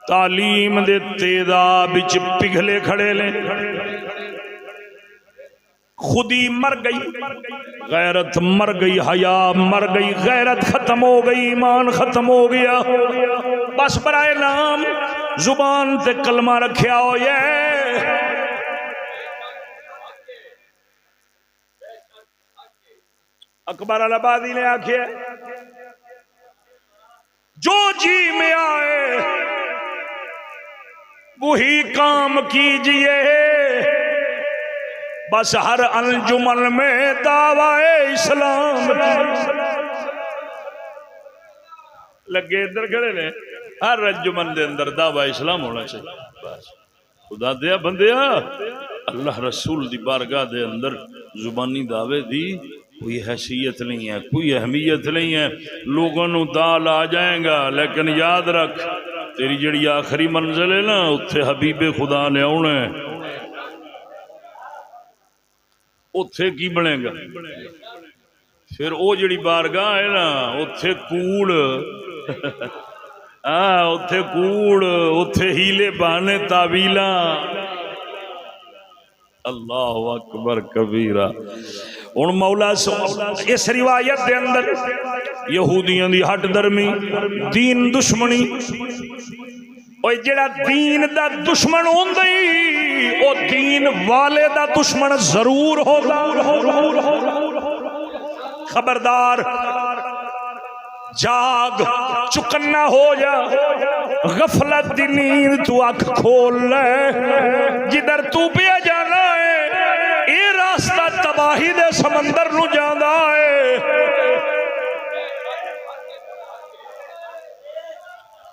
S1: تعلیم دے تیزاب وچ پگھلے کھڑے لیں. خودی مر گئی، غیرت مر گئی، حیا مر گئی، غیرت ختم ہو گئی، ایمان ختم ہو گیا. بس برائے نام زبان تے کلمہ رکھیا ہو یہ. اکبر الآبادی نے آکھیا جو جی میں آئے وہی کام کیجئے، بس ہر انجمن میں دعوی اسلام. لگے ادھر کھڑے نے، ہر انجمن دے اندر دعوی اسلام ہونا چاہیے. بس خدا دیا بندیا، اللہ رسول دی بارگاہ دے اندر زبانی دعوے دی کوئی حیثیت نہیں ہے، کوئی اہمیت نہیں ہے. لوگوں نو دال آ جائیں گا، لیکن یاد رکھ تیری جڑی آخری منزل ہے نا اتھے حبیب خدا نے آنا ہے. اتھے کی بنے گا پھر او جڑی بارگاہ ہے نا اتھے کوڑ اتے کوڑ اتے ہیلے بہانے تعویلاں اللہ اکبر کبیرہ ہن مولا اس روایت دے اندر یہودیاں دی ہٹ درمی دین دشمنی او جڑا دین دا دشمن ہوندی او دین والے دا دشمن ضرور ہوتا خبردار جاگ چکنا ہو جا غفلت دی نیند تو آنکھ کھول لے جدھر تو پیا جانا ہے یہ راستہ تباہی دے سمندر نو جانا ہے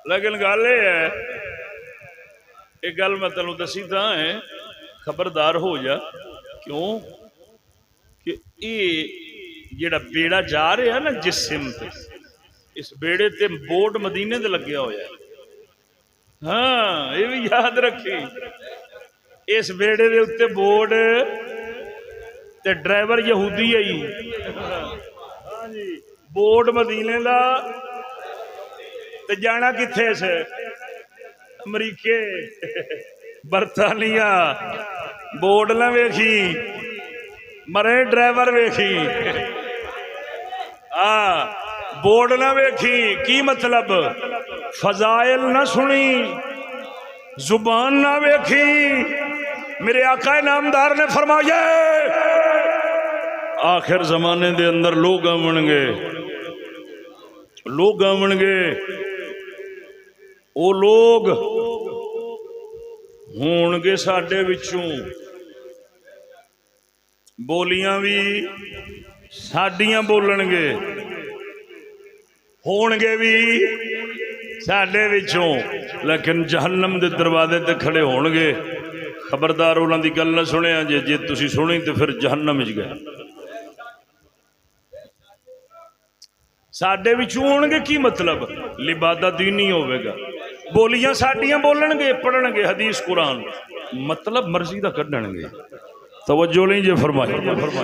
S1: لیکن گل یہ ہے ایک گل میں تینوں دسی تھا ہے خبردار ہو جا کیوں کہ یہ جڑا بیڑا جا رہا ہے نا جس سمت اس بیڑے تے بورڈ مدینے دے لگیا ہوا ہے ہاں یہ بھی یاد رکھی اس بیڑے دے اتے بورڈ تے ڈرائیور یہودی ہے بورڈ مدینے دا تے جانا کتھے سے امریکے برطانیہ بورڈ نہ ویکھی مرے ڈرائیور ویکھی بورڈ نہ ویکھی کی مطلب فضائل نہ سنی زبان نہ ویکھی میرے آقا نامدار نے فرمایا آخر زمانے دے اندر لوگ آون گے وہ لوگ ہون گے ساڈے وچوں بولیاں بھی ساڈیاں بولن گے ہون گے بھی ساڈے وچوں لیکن جہنم دے دروازے تے کھڑے ہون گے خبردار انہاں دی گل نہ سنیا جے تسی سنی تے پھر جہنم وچ گئے ساڈے وچوں ہون گے کی مطلب لبادہ دینی ہوے گا بولیاں ساڈیاں بولن گے پڑھن گے حدیث قرآن مطلب مرضی دا کڈن گے توجہ نہیں جے فرمائے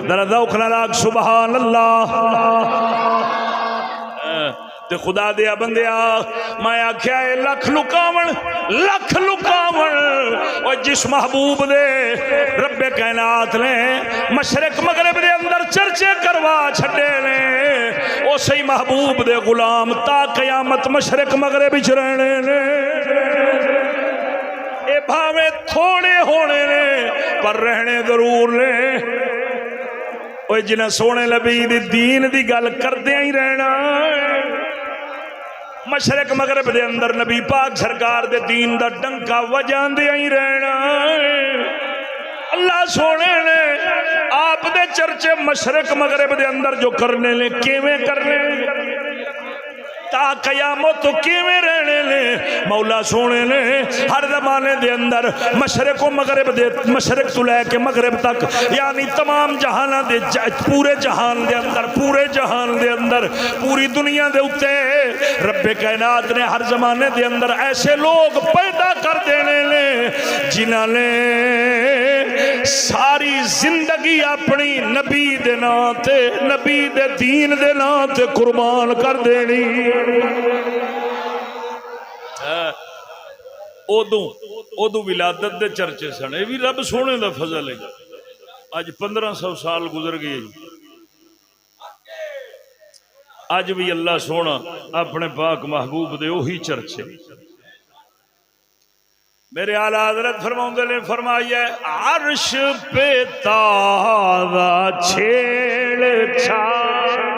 S1: ذرا ذوق نال سبحان اللہ تے خدا دیا بندیا میں آکھیا اے لکھ لکاون اور جس محبوب دے رب کائنات نے مشرق مغرب دے اندر چرچے کروا چھڈے نے اسی محبوب دے غلام تا قیامت مشرق مغرب وچ رہنے نے اے بھاویں تھوڑے ہونے نے پر رہنے ضرور نے اوے جنہیں سونے نبی دی دین دی گل کردے ہی رہنا مشرق مغرب دے اندر نبی پاک سرکار دے دین دا ڈنکا وجان دے ہی رہنا اللہ سونے نے آپ دے چرچے مشرق مغرب دے اندر جو کرنے لے کیویں کرنے تا قیامت تو کیویں رہنے لے مولا سونے نے ہر زمانے دے اندر مشرق و مغرب دے مشرق تو لے کے مغرب تک یعنی تمام جہانہ دے پورے جہان دے اندر پوری دنیا دے اتے رب کائنات نے ہر زمانے دے اندر ایسے لوگ پیدا کر دینے لے جنہاں نے ساری زندگی اپنی نبی دے ناتے نبی دے دین دے ناتے قربان کر دینی ادو ولادت دے چرچے سن یہ بھی رب سونے دا فضل ہے اج 1500 سال گزر گئے اج بھی اللہ سونا اپنے پاک محبوب دے وہی چرچے میرے اعلیٰ حضرت فرماؤں نے فرمایا عرش پہ تازہ چھیڑ چھاڑ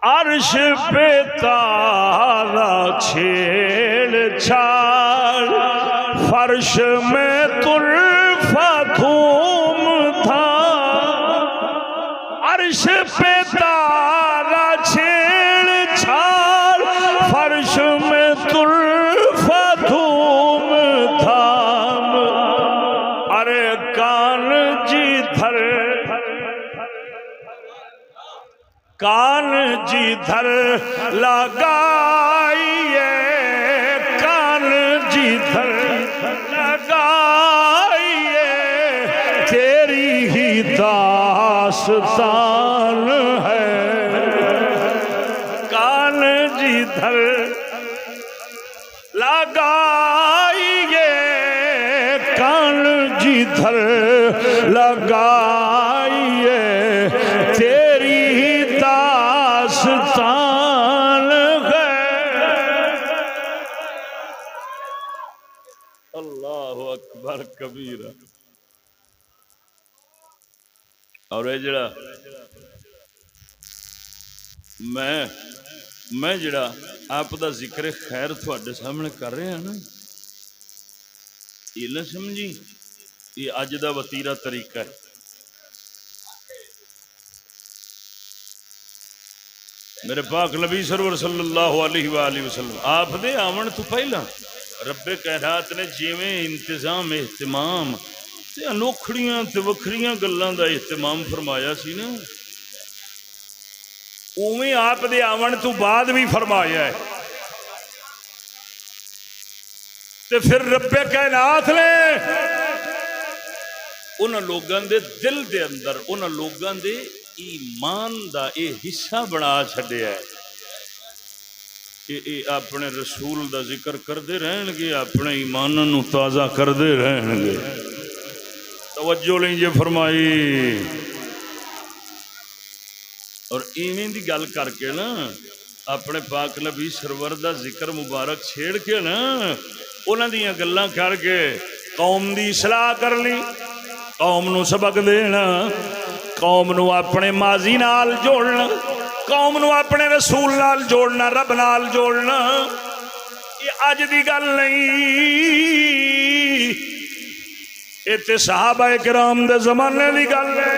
S1: عرش پہ تازہ چھیڑ چھاڑ فرش میں طرفہ دھوم تھا عرش پہ تازہ چھیڑ چھاڑ فرش میں طرفہ دھوم تھا ارے کان جدھر لگائیے کان جدھر لگائیے تیری ہی داستان ہے کان جدھر لگائیے کان جدھر لگائیے تیری داستان ہے۔ اللہ اکبر کبیرہ۔ اور یہ جڑا میں جڑا آپ دا ذکر خیر تھوڑے سامنے کر رہا نا، یہ نہ سمجھی یہ اج دا وتیرا طریقہ ہے۔ میرے پاک نبی سرور صلی اللہ علیہ وآلہ وسلم آپ دے آمن تو پہلا رب کائنات نے جیویں انتظام اہتمام تے انوکھڑیاں تے وکھریاں گلاں دا اہتمام فرمایا سی نا، اوویں آپ دے آمن تو بعد بھی فرمایا ہے۔ تے پھر رب کائنات نے انہاں لوگاں دے دل دے اندر انہاں لوگاں دے ایمان دا اے حصہ بنا چھڈیا ہے کہ اے اپنے رسول دا ذکر کردے رہن گے، اپنے ایماناں نو تازہ کردے رہن گے۔ توجہ لیجیے فرمائی۔ اور ایویں دی گل کر کے نا اپنے پاک نبی سرور دا ذکر مبارک چھیڑ کے نا انہاں دیاں گلاں کر کے قوم دی اصلاح کر لی، قوم نو سبق دینا، قوم نو اپنے ماضی نال جوڑنا، قوم نو اپنے رسول نال جوڑنا، رب نال جوڑنا۔ یہ اج دی گل نہیں، یہ تے صحابہ کرام دے زمانے دی گل ہے۔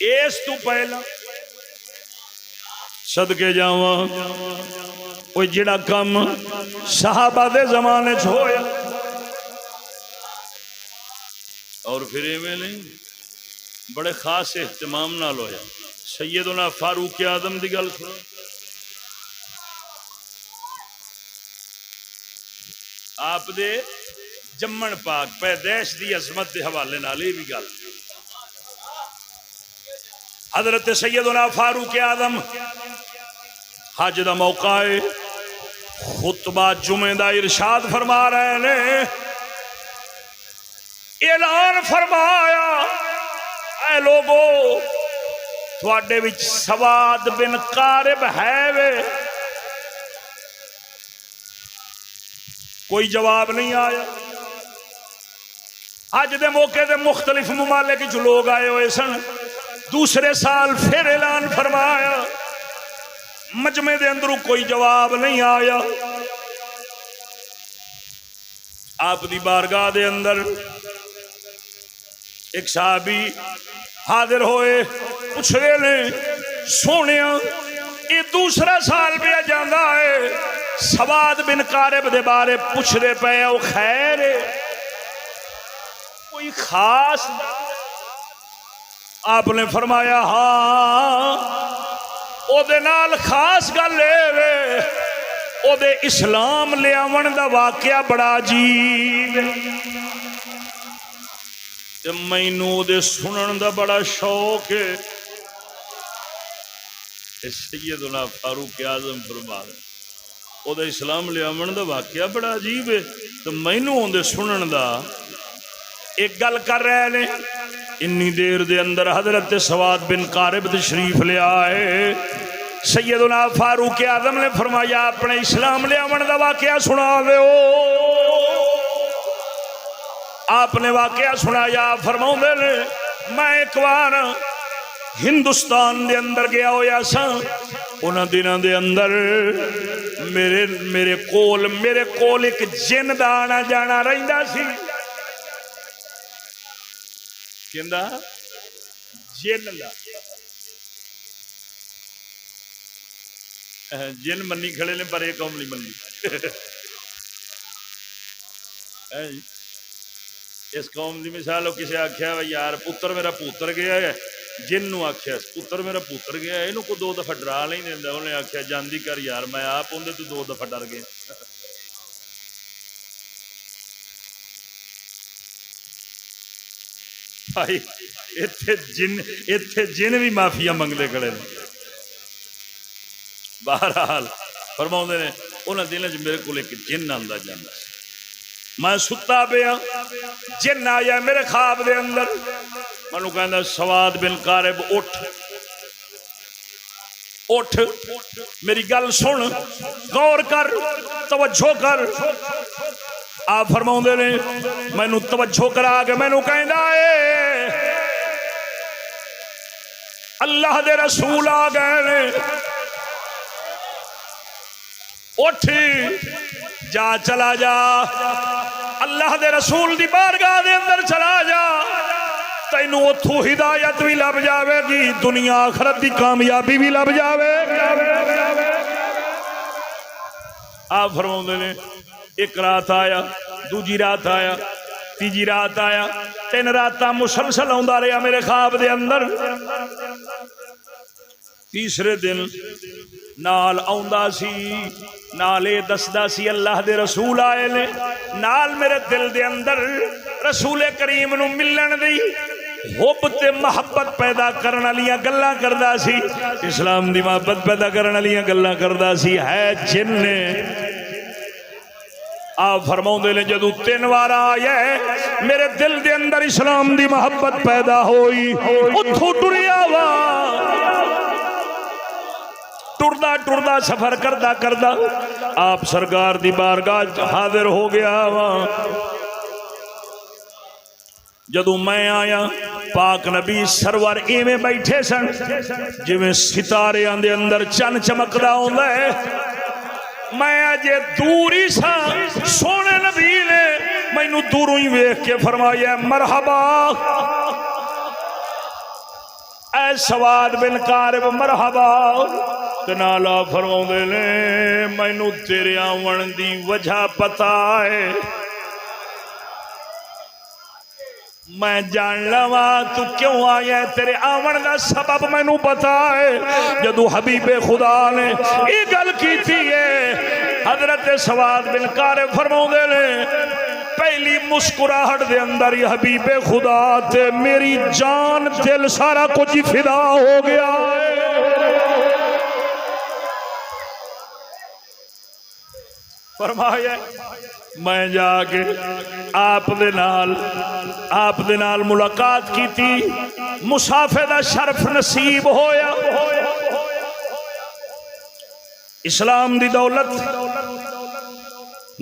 S1: اس تو پہلا صدقے جاواں کوئی جڑا کم صحابہ دے زمانے چ ہویا، اور پھر ایویں نہیں بڑے خاص اہتمام نال ہویا۔ سیدنا فاروق اعظم دی گل سنو، آپ دے جمن پاک پیدائش دی عظمت دے حوالے نال یہ بھی گل، حضرت سیدنا فاروق اعظم حج دا موقع ہے، خطبہ جمعہ دا ارشاد فرما رہے ہیں، اعلان فرمایا اے لوگو تواڈے وچ سواد بن قارب ہے وے؟ کوئی جواب نہیں آیا۔ حج دے موقع دے مختلف ممالک جو لوگ آئے ہوئے سن، دوسرے سال پھر اعلان فرمایا، مجمع دے اندروں کوئی جواب نہیں آیا۔ آپ دی بارگاہ دے اندر ایک صحابی حاضر ہوئے، پوچھ رہے نے سونیا یہ دوسرا سال پہ جانا ہے، سواد بن قارب دے بارے پوچھ رہے پے، او خیر ہے کوئی خاص؟ آپ نے فرمایا ہاں او دے نال خاص گل اے او دے اسلام لے آون دا واقعہ بڑا عجیب ہے، تے مینوں دے سنن دا بڑا شوق ہے۔ سیدنا فاروق اعظم فرما رہے او دے اسلام لے آون دا واقعہ بڑا عجیب ہے، تے مینوں دے سنن دا ایک گل کر رہے ہیں۔ انی دیر دے اندر حضرت سواد بن قارب تشریف لے آئے، سیدنا فاروق اعظم نے فرمایا اپنے اسلام لے آمن دا واقعہ سنا دیو۔ آپ نے واقعہ سنایا، فرماؤں دے لے میں ایک بار ہندوستان دے اندر گیا ہویا سا، انہاں دنوں دے اندر میرے کول ایک جن دا آنا جانا رہندا سی۔ کہندا جن دا جن منی کھڑے نے پر ایک قوم نہیں منی۔ اس قوم دی مثال ہو، کسی آکھیا یار پتر میرا پوتر گیا ہے، جن نو آکھیا پتر میرا پوتر گیا ہے، اینو کو 2 دفعہ ڈرا نہیں دیندا، انہیں آکھیا جاندی کر یار، میں آپ ہوندے تو 2 دفعہ ڈر گیا۔ بھائی ایتھے جن بھی معافیا منگتے کھڑے نے۔ بہرحال فرماؤں نے انہاں دنوں میرے کو ایک جن آندا جاندا سی، میں ستا پیا، جن آیا میرے خواب دے اندر، مینوں کہندا سواد بن قارب اٹھ اٹھ، میری گل سن، غور کر، توجہ کر۔ آپ فرماؤندے نے مینوں توجہ کرا کے مینوں کہندا اے اللہ دے رسول آ گئے نے، اٹھ جا، چلا جا، اللہ دے رسول دی بارگاہ دے اندر چلا جا، تینوں اتھوں ہدایت بھی لب جاوے گی، دنیا آخرت دی کامیابی بھی لب جاوے۔ آپ فرماؤندے نے ایک رات آیا، دوجی رات آیا، تیجی رات آیا، 3 راتاں مسلسل آندا رہیا میرے خواب دے اندر۔ تیسرے دن نال آندا سی، نال اے دسدا سی اللہ دے رسول آئے نے، نال میرے دل دے اندر رسول کریم نو ملن دی حب تے محبت پیدا کرن والیاں گلاں کردا سی، اسلام دی محبت پیدا کرن والیاں گلاں کردا سی، ہے جن نے۔ آپ فرماؤندے نے جدوں 3 وار آیا میرے دل دے اندر اسلام دی محبت پیدا ہوئی، اتھوں ٹریا وا، ٹردا ٹردا سفر کردا کردا آپ سرکار دی بارگاہ حاضر ہو گیا وا۔ جدوں میں آیا پاک نبی سرور ایویں بیٹھے سن جویں ستاریاں دے اندر چن چمکدا ہوندا ہے۔ میں اجے دور ہی سا، سونے نبی نے مینوں دوروں ہی ویکھ کے فرمایا مرحبا اے سواد بن قارب، مرحبا۔ تے نال فرماؤندے نے مینوں تیرے آون دی وجہ پتہ ہے، میں جان لواں تو کیوں آیا، تیرے آون دا سبب مینوں پتا ہے۔ جدو حبیب خدا نے یہ گل کیتی ہے، حضرت سواد بن قارب فرماؤندے نے پہلی مسکراہٹ دے اندر ہی حبیب خدا تے میری جان دل سارا کچھ ہی فدا ہو گیا۔ فرمایا میں جا کے آپ دے نال ملاقات کی تھی، مسافے دا شرف نصیب ہویا، اسلام دی دولت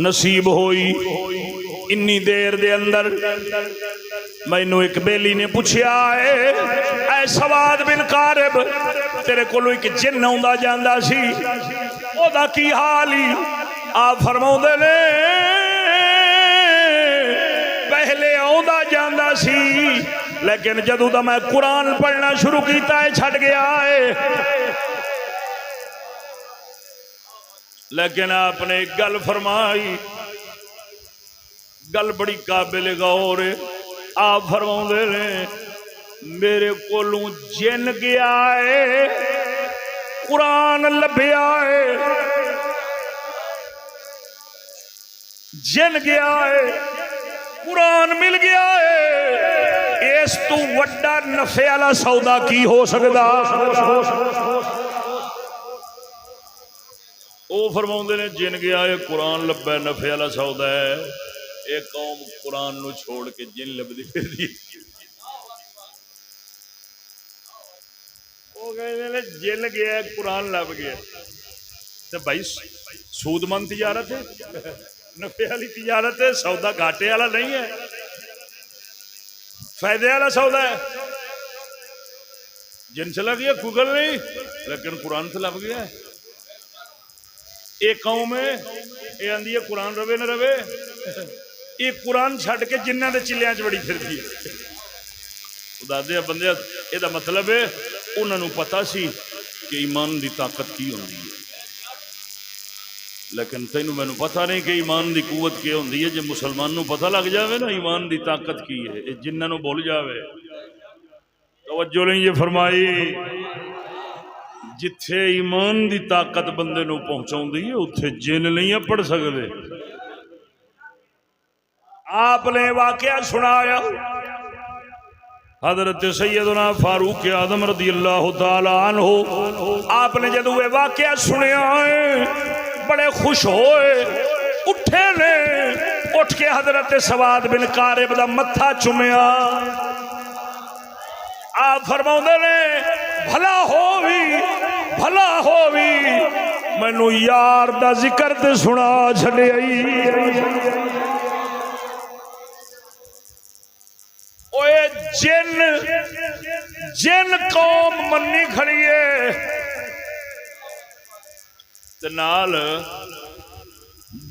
S1: نصیب ہوئی۔ انی دیر دے اندر مینوں ایک بیلی نے پوچھیا ہے اے سواد بن قارب، تیرے کولوں ایک جن آندا جاندا سی، او دا کی حال ہی؟ آپ فرماؤندے نے پہلے آندا جاندا سی، لیکن جدوں دا میں قرآن پڑھنا شروع کیتا ہے چھٹ گیا ہے۔ لیکن آپ نے ایک گل فرمائی، گل بڑی قابل غور ہے۔ آپ فرماؤندے نے میرے کولوں جن گیا ہے، قرآن لبھیا ہے، جن گیا ہے، قرآن مل گیا ہے، اس تو وڈا نفع والا سودا کی ہو سکدا؟ او فرماؤندے نے جن گیا ہے، قرآن لبا، نفع والا سودا ہے۔ ایک قوم قرآن نو چھوڑ کے جن لبدی پھردی، وہ کہندے نے جن گیا ہے، قرآن لب گیا۔ تے بھائی سود مند تجارت ہے، نفع والی تجارت ہے، سودا گھاٹے والا نہیں ہے، فائدے والا سودا ہے۔ جن چلا گیا گوگل نہیں، لیکن قرآن سے لب گیا ہے۔ ایک قوم ہے یہ آندھی ہے قرآن روے نہ روے، یہ قرآن چھڈ کے جنہ دے چلیاں چ بڑی پھرتی ہے۔ خدا دے بندے، یہ مطلب ہے انہوں نے پتا سی کہ ایمان دی طاقت کی ہوندی ہے، لیکن تینوں مینوں پتہ نہیں کہ ایمان دی قوت کی ہوندی ہے۔ جے مسلمان نو پتہ لگ جاوے نا ایمان دی طاقت کی ہے، جنہاں نو بھول جاوے۔ توجہ نہیں یہ فرمائی، جتھے ایمان دی طاقت بندے نو پہنچاؤندی ہے اتھے جن نہیں پڑھ سکدے۔ آپ نے واقعہ سنایا، حضرت سیدنا فاروق اعظم رضی اللہ تعالی عنہ، آپ نے جدو یہ واقعہ سنیا ہے بڑے خوش ہوئے اٹھے نے، اٹھ کے حضرت سواد بن قارب دا متھا چومیا. آپ فرماؤندے نے بھلا ہووی مینوں یار دا ذکر تے سنا چھڈے آئی. اوے جن قوم منی کھڑی ہے تے نال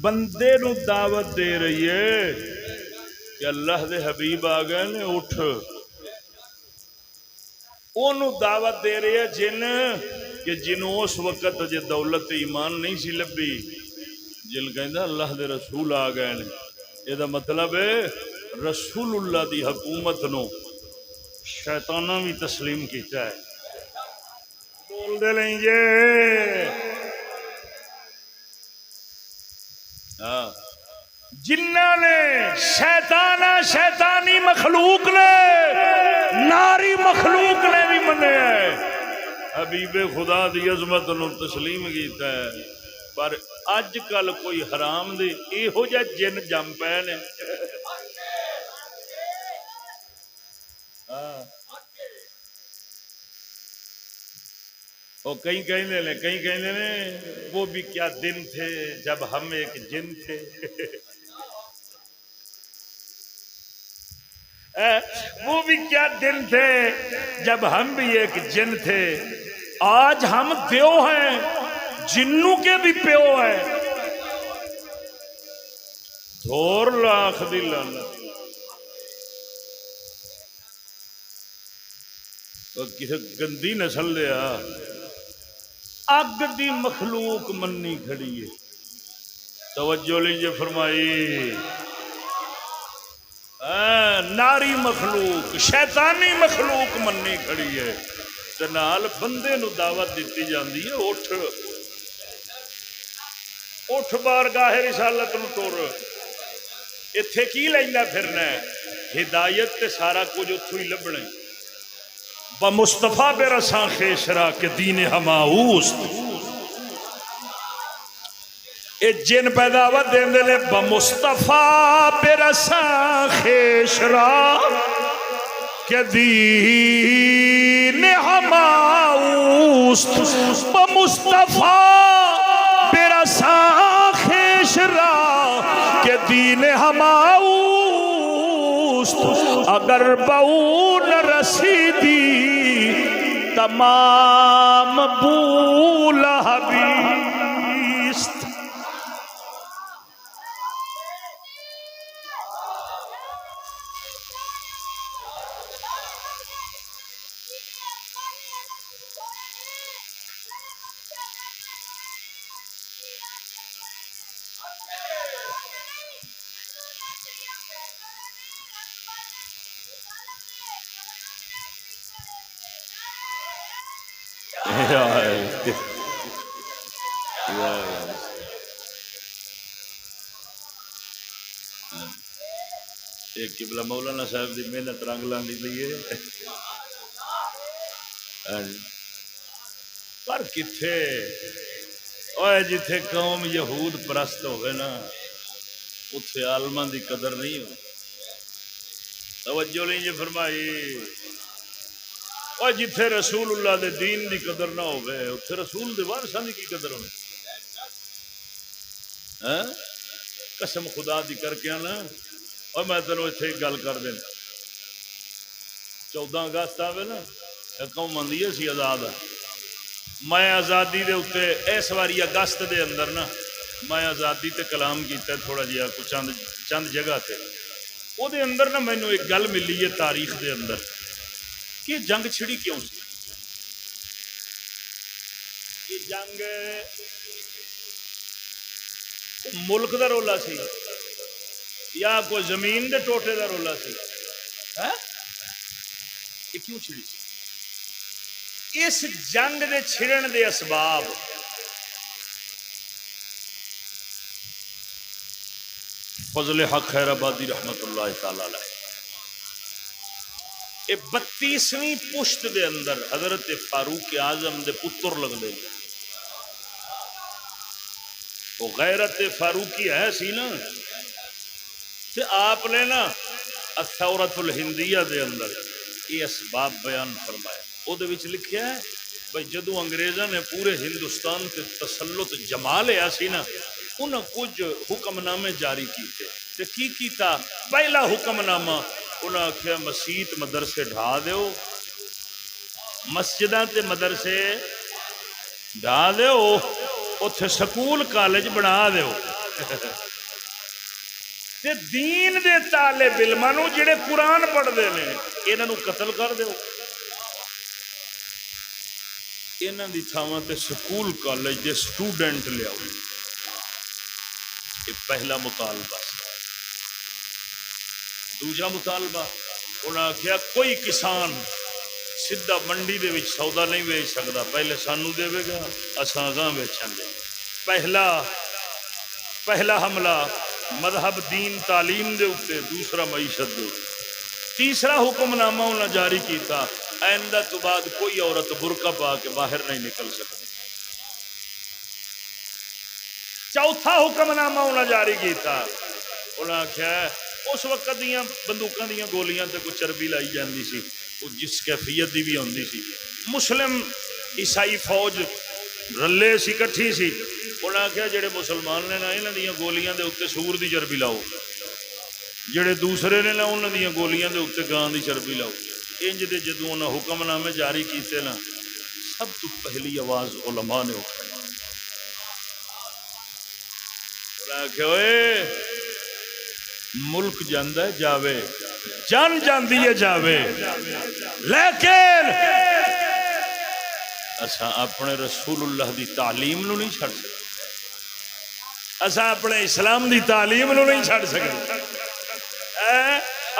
S1: بندے نو دعوت دے رہی ہے کہ اللہ دے حبیب آ گئے نے اٹھ. اونوں دعوت دے رہی ہے جن کہ جنوں اس وقت جے دولت ایمان نہیں سی لبھی، جن کہندا اللہ دے رسول آ گئے نے. یہ دا مطلب ہے رسول اللہ دی حکومت نو شیطانہ بھی تسلیم کیتا ہے. بول دے لیں جے جنہ نے شیطانی مخلوق نے ناری مخلوق نے بھی منے ہے، حبیب خدا دی عظمت نو تسلیم کیتا ہے. پر اج کل کوئی حرام دے یہو جہ جن جم پے نے. کئی کہیں نے وہ بھی کیا دن تھے جب ہم ایک جن تھے. وہ بھی کیا دن تھے جب ہم بھی ایک جن تھے. آج ہم دیو ہیں، جنوں کے بھی پیو ہیں. دھور لاکھ دی لعنت. کسی گندی نسل لیا اگ دی مخلوق منی کھڑی ہے. توجہ لیجیے فرمائی. ناری مخلوق شیطانی مخلوق منی کھڑی ہے تے نال بندے نو دعوت دیتی جاندی ہے اٹھ بارگاہ رسالت نو ٹر. ایتھے کی لیندا پھرنا ہے؟ ہدایت تے سارا کچھ اتھوں ہی لبنا ہے. بمصطفیٰ برساں خیشرا کے دین ہماؤست. اے جن پیداوت دین دے لے بمصطفیٰ برساں خیشرا کے دین ہماؤست. بمصطفیٰ برساں خیشرا کے دین ہماؤست. اگر بہو نہ رسیدی تمام بولا حبیست. ایک قبلہ مولانا صاحب دی محنت رنگ لاندی لیے. پر کتھے اوے جتھے قوم یہود پرست ہوئے نا اتھے عالماں دی قدر نہیں ہو. توجہ لیجیے فرمائی. اور جتھے رسول اللہ دے دین دی قدر نہ ہوئے اتھے رسول دے وارثاں دی کی قدر ہوئے. قسم خدا دی کر کے آنا. اور میں تینوں اتنے ایک گل کر دینا. 14 اگست آئے نا قوم آدھی سی آزاد. میں آزادی دے اتنے اس واری اگست دے اندر نا میں آزادی تے کلام کیتا تھوڑا جہا کچھ چند جگہ تے. وہ دے اندر نا مینوں ایک گل ملی ہے تاریخ دے اندر کہ جنگ چھڑی کیوں سی. یہ جنگ ملک دا رولا سی یا کوئی زمین دے ٹوٹے دا رولا سی. یہ کیوں چھڑی سی؟ اس جنگ دے چھڑن دے اسباب فضل حق خیر آبادی رحمت اللہ تعالی علیہ یہ 32ویں پشت دے اندر حضرت فاروق اعظم دے پتر لگ دے وہ غیرت فاروقی ہے سی نا، تے آپ نے نا الثورۃ الہندیہ دے اندر یہ اسباب بیان فرمایا، وہ دے وچ لکھیا ہے بھائی جدو انگریزاں نے پورے ہندوستان تے تسلط جما لیا سی نا، انہاں کچھ حکم نامے جاری کیتے، تے کی کیتا؟ پہلا حکم نامہ انہاں آکھیا مسجد مدرسے ڈھا دیو، مسجداں تے مدرسے ڈھا دیو، اوتھے سکول کالج بنا دیو تے دین دے طالب علماں نو جڑے قرآن پڑھدے نے انہاں نو قتل کر دیو، انہاں دی تھاواں تے سکول کالج دے سٹوڈنٹ لیاؤ۔ یہ پہلا مطالبہ سی۔ دوسرا مطالبہ انہاں آکھیا کوئی کسان سیدھا منڈی دے وچ سودا نہیں بیچ سکدا، پہلے سانو دے گا اساں اگاں بیچاں گے۔ پہلا حملہ مذہب دین تعلیم دے اوتے، دوسرا معیشت دے اوتے۔ تیسرا حکم نامہ انہاں جاری کیتا آئندہ تو بعد کوئی عورت برقع پا کے باہر نہیں نکل سکتی۔ چوتھا حکم نامہ انہاں جاری کیتا، انہاں آکھیا اس وقت دیاں بندوقاں دیاں گولیاں تے کوئی چربی لائی جاندی سی، وہ جس کیفیت دی بھی ہوندی سی، مسلم عیسائی فوج رلے سی کٹھی سی، انہاں آکھیا جڑے مسلمان نے نا انہاں دیاں گولیاں دے اوتے سور دی چربی لاؤ، جڑے دوسرے نے نا انہاں دیاں گولیاں دے اوتے گاں دی چربی لاؤ۔ انج دے جدوں انہاں حکم نامے جاری کیتے نا، سب تو پہلی آواز علماء نے اٹھائی، انہاں آکھیا اوئے ملک جاندہ ہے جاوے، جان جاندی ہے جاوے، لیکن اساں اپنے رسول اللہ دی تعلیم نو نہیں چھڑ سکتے، اساں اپنے اسلام دی تعلیم نو نہیں چھڑ سکتے،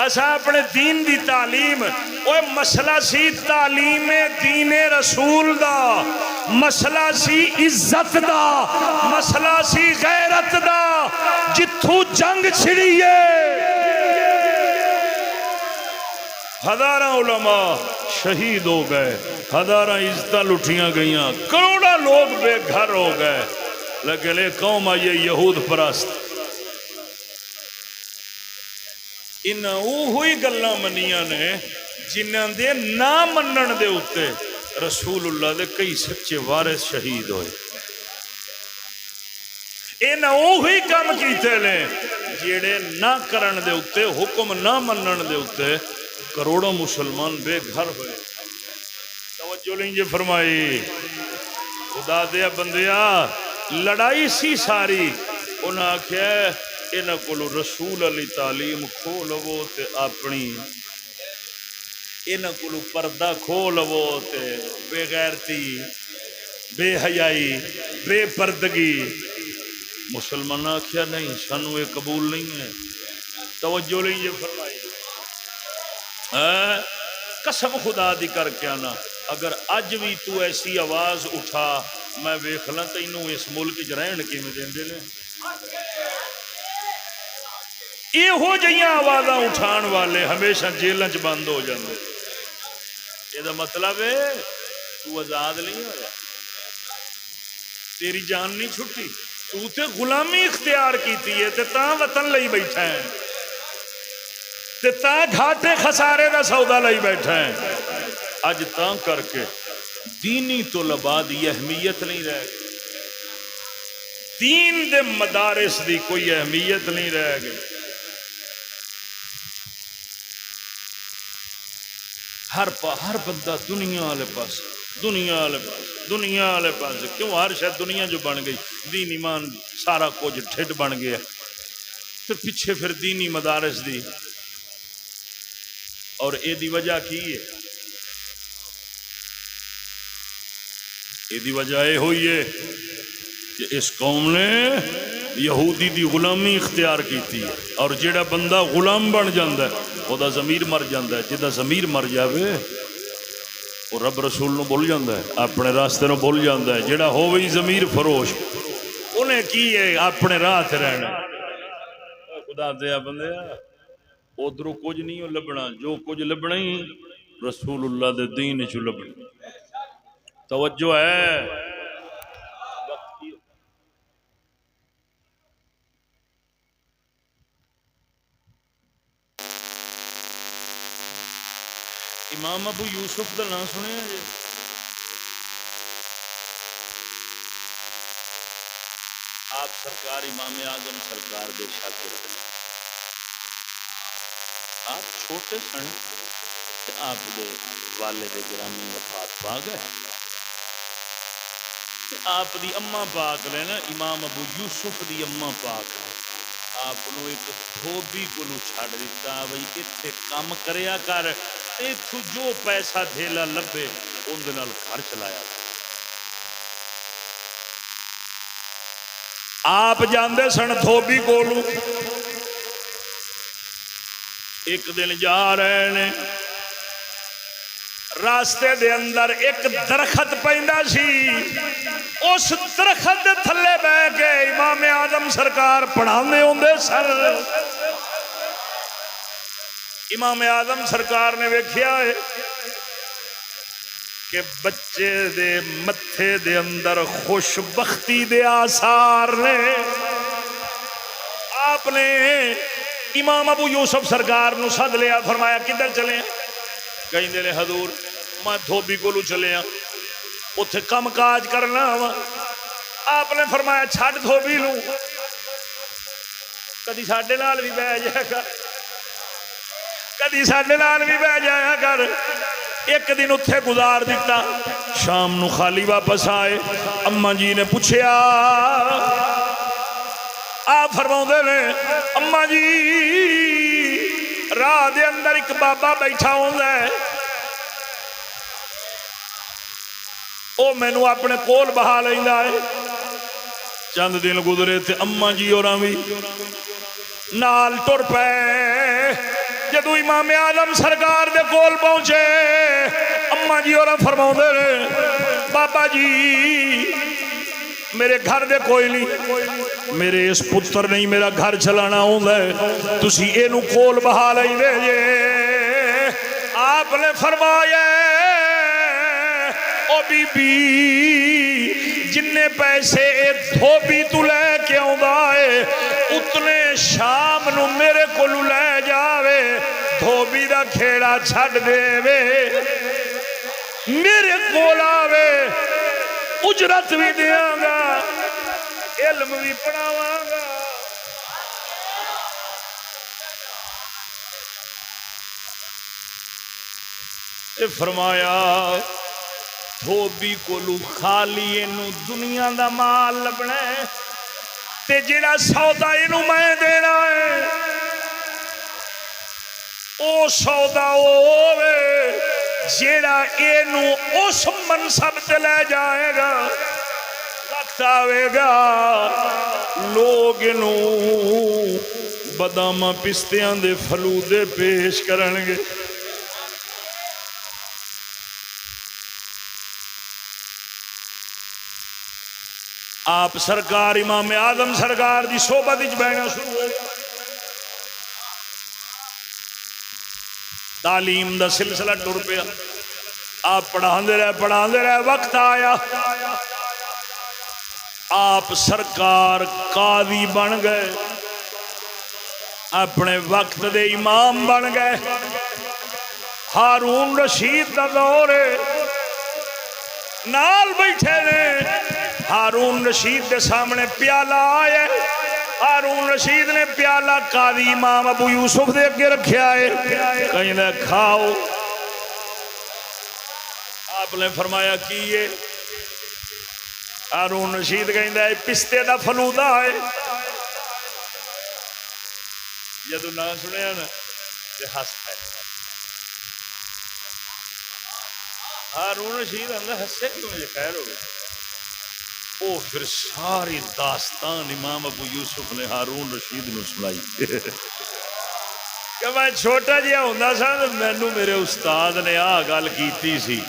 S1: اساں اپنے دین دی تعلیم، اوہ مسئلہ سی تعلیم دین رسول دا، مسئلہ سی عزت دا، مسئلہ سی غیرت دا، جتھوں جنگ چھڑیے ہزاراں علماء شہید ہو گئے، ہزاراں عزتاں لٹھیاں گئیاں، کروڑا لوگ بے گھر ہو گئے، لیکن ایک قوم آئی یہود پرست، انہاں اوہی گلاں منیاں نے جنہاں دے نہ منن دے اوتے رسول اللہ دے کئی سچے وارث شہید ہوئے، انہاں اوہی کام کیتے نے جڑے نہ کرن دے اوتے، حکم نہ منن دے اوتے کروڑوں مسلمان بے گھر ہوئے۔ توجہ لیں جے فرمائی، خدا دیا بندیا لڑائی سی ساری، انہاں آکھیا انہاں کولو رسول علی تعلیم کھو لو تے اپنی انہاں کولو پردہ کھو لو تے بے غیرتی، بے حیائی، بے پردگی، مسلمان آکھیا نہیں سانو یہ قبول نہیں ہے۔ توجہ لیں جے فرمائی، قسم خدا دی کر کے آنا اگر اج بھی تو ایسی آواز اٹھا میں ویکھ لاں تینوں اس ملک وچ رہن کیویں دیندے نے۔ یہو جہیاں آوازاں اٹھان والے ہمیشہ جیلاں چ بند ہو جاندے، یہ مطلب ہے تو آزاد نہیں ہویا، تیری جان نہیں چھٹی، تو تے غلامی اختیار کیتی ہے تے تاں وطن لئی بیٹھا ہے، تے تاں گھاٹے خسارے دا سودا لئی بیٹھا ہے۔ اج تاں کر کے دینی طلباء دی اہمیت نہیں رہ گئی، دین دے مدارس دی کوئی اہمیت نہیں رہ گئی، ہر بندہ دنیا والے پاس، دنیا والے پاس، دنیا والے پاس، کیوں ہر شاید دنیا جو بن گئی، دین ایمان سارا کچھ ٹھڈ بن گیا، تو پیچھے پھر دینی مدارس دی، اور اے دی وجہ کی ہے؟ اے دی وجہ اے ہوئی ہے کہ اس قوم نے یہودی دی غلامی اختیار کیتی ہے، اور جڑا بندہ غلام بن جاندہ ہے وہ دا ضمیر مر جاندہ ہے، جدا ضمیر مر جاوے وہ رب رسول نو بھول جاندہ ہے، اپنے راستے نو بھول جاندہ ہے، جڑا ہوئی ضمیر فروش انہیں کی ہے اپنے راہ تے رہنا۔ خدا دیا بندے ادھروں کچھ نہیں ہو لبنا، جو کچھ لبنا ہی رسول اللہ دے دین چو لبنا۔ توجہ ہے امام ابو یوسف کا نام سنیا جی؟ آپ سرکار امام اعظم سرکار دے شاگرد ہیں. آپ چھوٹے سن تے آپ دے والد گرامی وفات پا گئے تے آپ دی اما پاک نے نا امام ابو یوسف دی اما پاک نے آپ نو ایک دھوبی کو چھڑ دیتا بھئی اتنے کام کریا کر اتو جو پیسہ دھیلا لبے اندر نال گھر چلایا. آپ جاندے سن دھوبی کولو. ایک دن جا رہے نے راستے دے اندر ایک درخت پیندا سی. اس درخت دے تھلے بہ کے امام اعظم سرکار پڑھاندے ہوندے سن. امام اعظم سرکار نے ویکھیا ہے کہ بچے دے متھے دے اندر خوش بختی دے آثار نے. آپ نے امام ابو یوسف سرکار نو سد لیا. فرمایا کدھر چلے؟ کہیں دے حضور میں دھوبی کو چلے ہاں اتنے کم کاج کرنا وا. آپ نے فرمایا چھڈ دھوبی لوں کدی ساڈے نال بھی بہ جایا کر کدی ساڈے نال بھی بہ جایا کر. ایک دن اتنے گزار دیتا. شام نو خالی واپس آئے. اما جی نے پوچھیا آپ فرماؤں نے اما جی راہ دے اندر ایک بابا بیٹھا ہوندا ہے او مینو اپنے کول بہا لیندا ہے. چند دن گزرے تے اما جی ہوراں وی نال ٹر پے. جدو امام اعظم سرکار دے کول پہنچے اما جی ہوراں فرماؤندے نے بابا جی میرے گھر دے کوئی نہیں میرے اس پتر نہیں میرا گھر چلانا ہوندا ہے تسی اینو کول بہا لیندے جے. آپ نے فرمایا او بی بی جننے پیسے اے دھوبی تو لے کے آوندا ہے اتنے شام نو میرے کولو لے جاوے دھوبی دا کھیڑا چھڈ دے وے میرے کول آوے اجرت بھی دیاں گا علم بھی پڑھاواں گا. اے فرمایا دھوبی کولو خالی اینو دنیا دا مال لبنا ہے تے جڑا سودا اینو میں دینا ہے او سودا ہووے جیڑا اینو اس منصب تے لے جائے گا. وقت آئے گا لوگ اینو بادام پستیاں دے فلودے پیش کرنگے. آپ سرکار امام اعظم سرکار دی صحبت وچ بیٹھنا شروع ہو گیا. تعلیم دا سلسلہ ٹر پیا. آپ پڑھاندے رہے وقت آیا آپ سرکار قاضی بن گئے اپنے وقت دے امام بن گئے. ہارون رشید دا دور نال بیٹھے نے. ہارون رشید دے سامنے پیالہ آئے. ہارون رشید نے پیالہ قاضی امام ابو یوسف دے اگے رکھیا ہے کہیں نہ کھاؤ. آپ نے فرمایا کی ہے؟ ہارون رشید کہندا ہے پستے دا فلودا ہے. جدو نہ سنیا نا تے ہس پے. ہارون رشید آندا ہسے کیوں جے خیر ہو گئی. او پھر ساری داستان امام ابو یوسف نے ہارون رشید نو سنائی کہ میں چھوٹا جہا ہوندا سا مینوں میرے استاد نے آ گل کیتی سی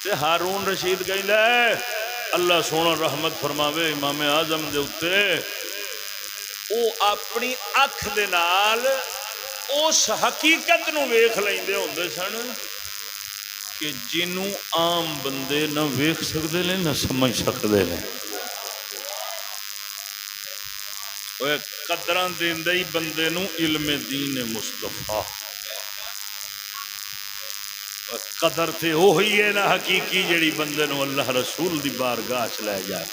S1: تے ہارون رشید کہندا ہے اللہ سونا رحمت فرماوے امام اعظم دے اوتے او اپنی اکھ دے نال اس حقیقت نو ویکھ لیندے ہوندے سن کہ جنوں عام بندے نہ ویکھ سکتے ہیں نہ سمجھ سکتے ہیں. قدراں دیندے ہی بندے نو علم دین مصطفیٰ. قدر تے وہی ہے نا حقیقی جڑی بندے نو اللہ رسول دی بارگاہ چ لے جائے.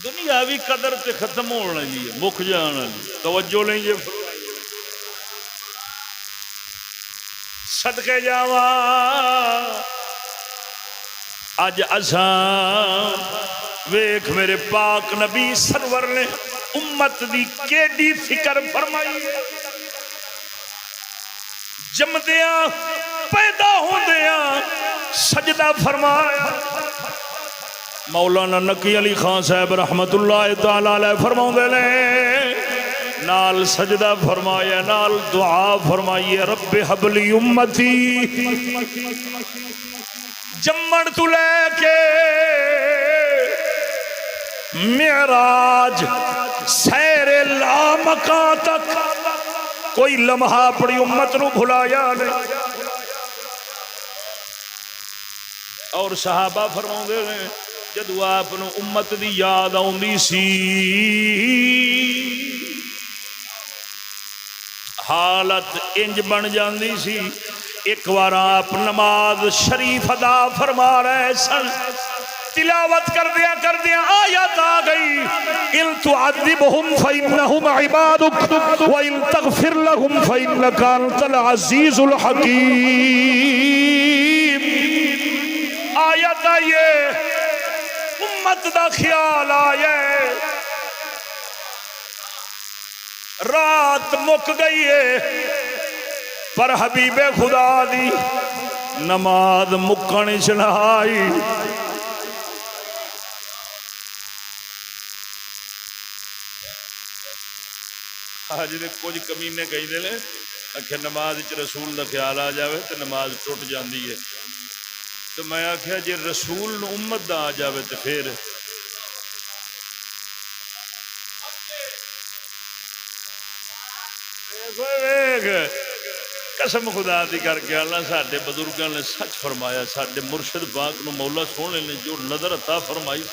S1: دنیاوی قدر تے ختم ہونے والی ہے، مک جان والی. توجہ نہیں جے صدقے جاواں اج اساں ویکھ میرے پاک نبی سرور نے امت دی کیڈی فکر فرمائی. جمدیاں پیدا ہوندیاں سجدہ فرمایا. مولانا نقی علی خان صاحب رحمت اللہ تعالی علیہ فرماؤندے نے نال سجدہ فرمایا نال دعا فرمائی رب حب لی امتی. جمن تو لے کے معراج سیر لامکان تک کوئی لمحہ اپنی امت نو بھلایا نہیں. اور صحابہ فرماؤندے نے جدو آپ نو امت دی یاد آؤندی سی حالت انج بن جاندی سی. ایک بار آپ نماز شریف ادا فرما رہے سن، تلاوت کر دیا آیت آ گئی ان تعذبهم فإنهم عبادك وإن تغفر لهم فإنك أنت العزيز الحكيم. آیت آئیے امت دا خیال آئے رات مک گئی ہے پر حبیب خدا دی نماز مکن چنائی. آج دے کچھ کمینے کہیں دے آخر نماز رسول دا خیال آ جاوے تو نماز ٹوٹ جاندی ہے. تو میں آخیا جی رسول نو امت دا آ جاوے تو پھر قسم خدا دی کر کے اللہ ساڈے بزرگاں نے سچ فرمایا. ساڈے مرشد پاک نو مولا سونے نے جو نظر عطا فرمائی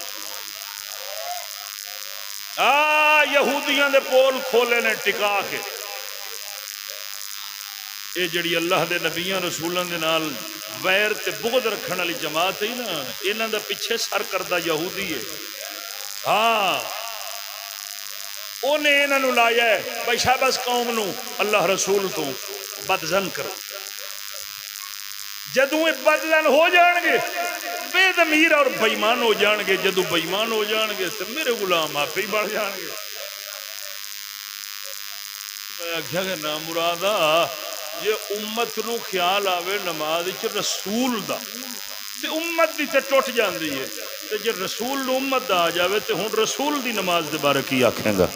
S1: یہودیاں دے پول کھولے نے ٹکا کے. اے جڑی اللہ دے نبیاں رسولاں دے نال ویر تے بغض رکھن والی جماعت ہے نا انہاں دا پیچھے سر کردہ یہودی ہے. ہاں انہیں انہاں نو لایا ہے بھائی شاباش قوم نو اللہ رسول تو بدزن کرو. جدوں بدزن ہو جان گے بے ضمیر اور بےمان ہو جان گے. جدوں بےمان ہو جان گے تو میرے غلام آپ ہی بڑھ جان گے. میں آخیا کہ نام مرادا یہ امت نو خیال آوے نماز رسول دا تے امت دی تے ٹوٹ جاندی ہے. تے جے رسول نو امت دا آ جاوے تے ہن رسول دی نماز دے بارے کی آکھیں گا.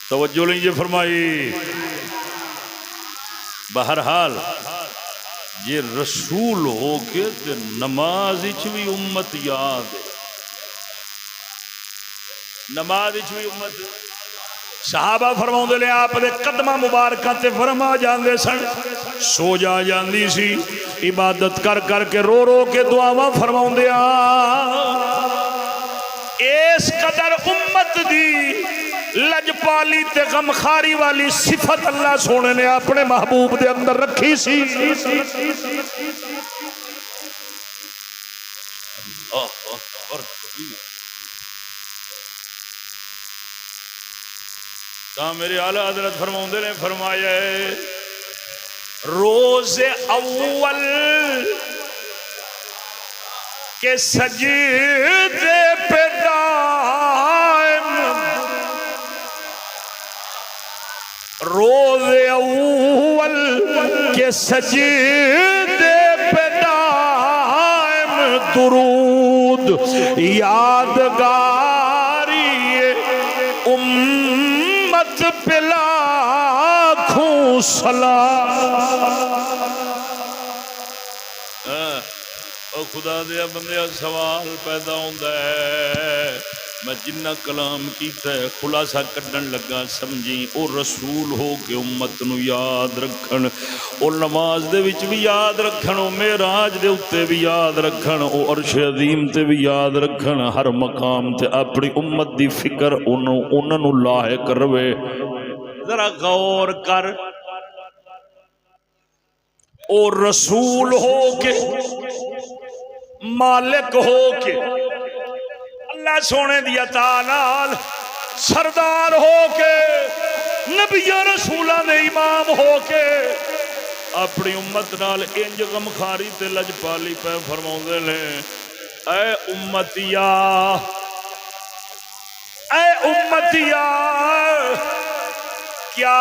S1: توجہ نہیں جے فرمائی. بہرحال یہ رسول ہو کے تے نماز وچ بھی امت یاد ہے. نماز وچ بھی امت صحابہ فرماؤندے نے آپ دے قدمہ مبارکاں تے فرما جاندے سن. سو جا جاندی سی عبادت کر کر کے رو رو کے دعاواں فرماؤندے اس قدر امت دی لجپالی تے غمخاری والی صفت اللہ سونے نے اپنے محبوب دے اندر رکھی سی. تا میرے اعلیٰ حضرت فرماؤندے نے فرمایا ہے روز اول کے سجدے پہ دائم روز اول کے سجدے پہ دائم درود یادگاری امت پہ لاکھوں سلام. او خدا دیا بندیا سوال پیدا ہوتا ہے میں جنہ کلام کیتا ہے خلاصہ کڈن لگا سمجھی او رسول ہو کے امت نو یاد رکھن او نماز دے وچ بھی یاد رکھن او معراج دے اتے بھی یاد رکھن او عرش عظیم تے بھی یاد رکھن ہر مقام تے اپنی امت دی فکر انہاں نو لاحق روے. ذرا غور کر او رسول ہو کے مالک ہو کے اللہ سونے دی عطا نال سردار ہو کے نبیاں رسولاں دے امام ہو کے اپنی امت نال انج غمخاری تے لجپالی پہ فرماؤندے نے اے امتیا اے امتیا کیا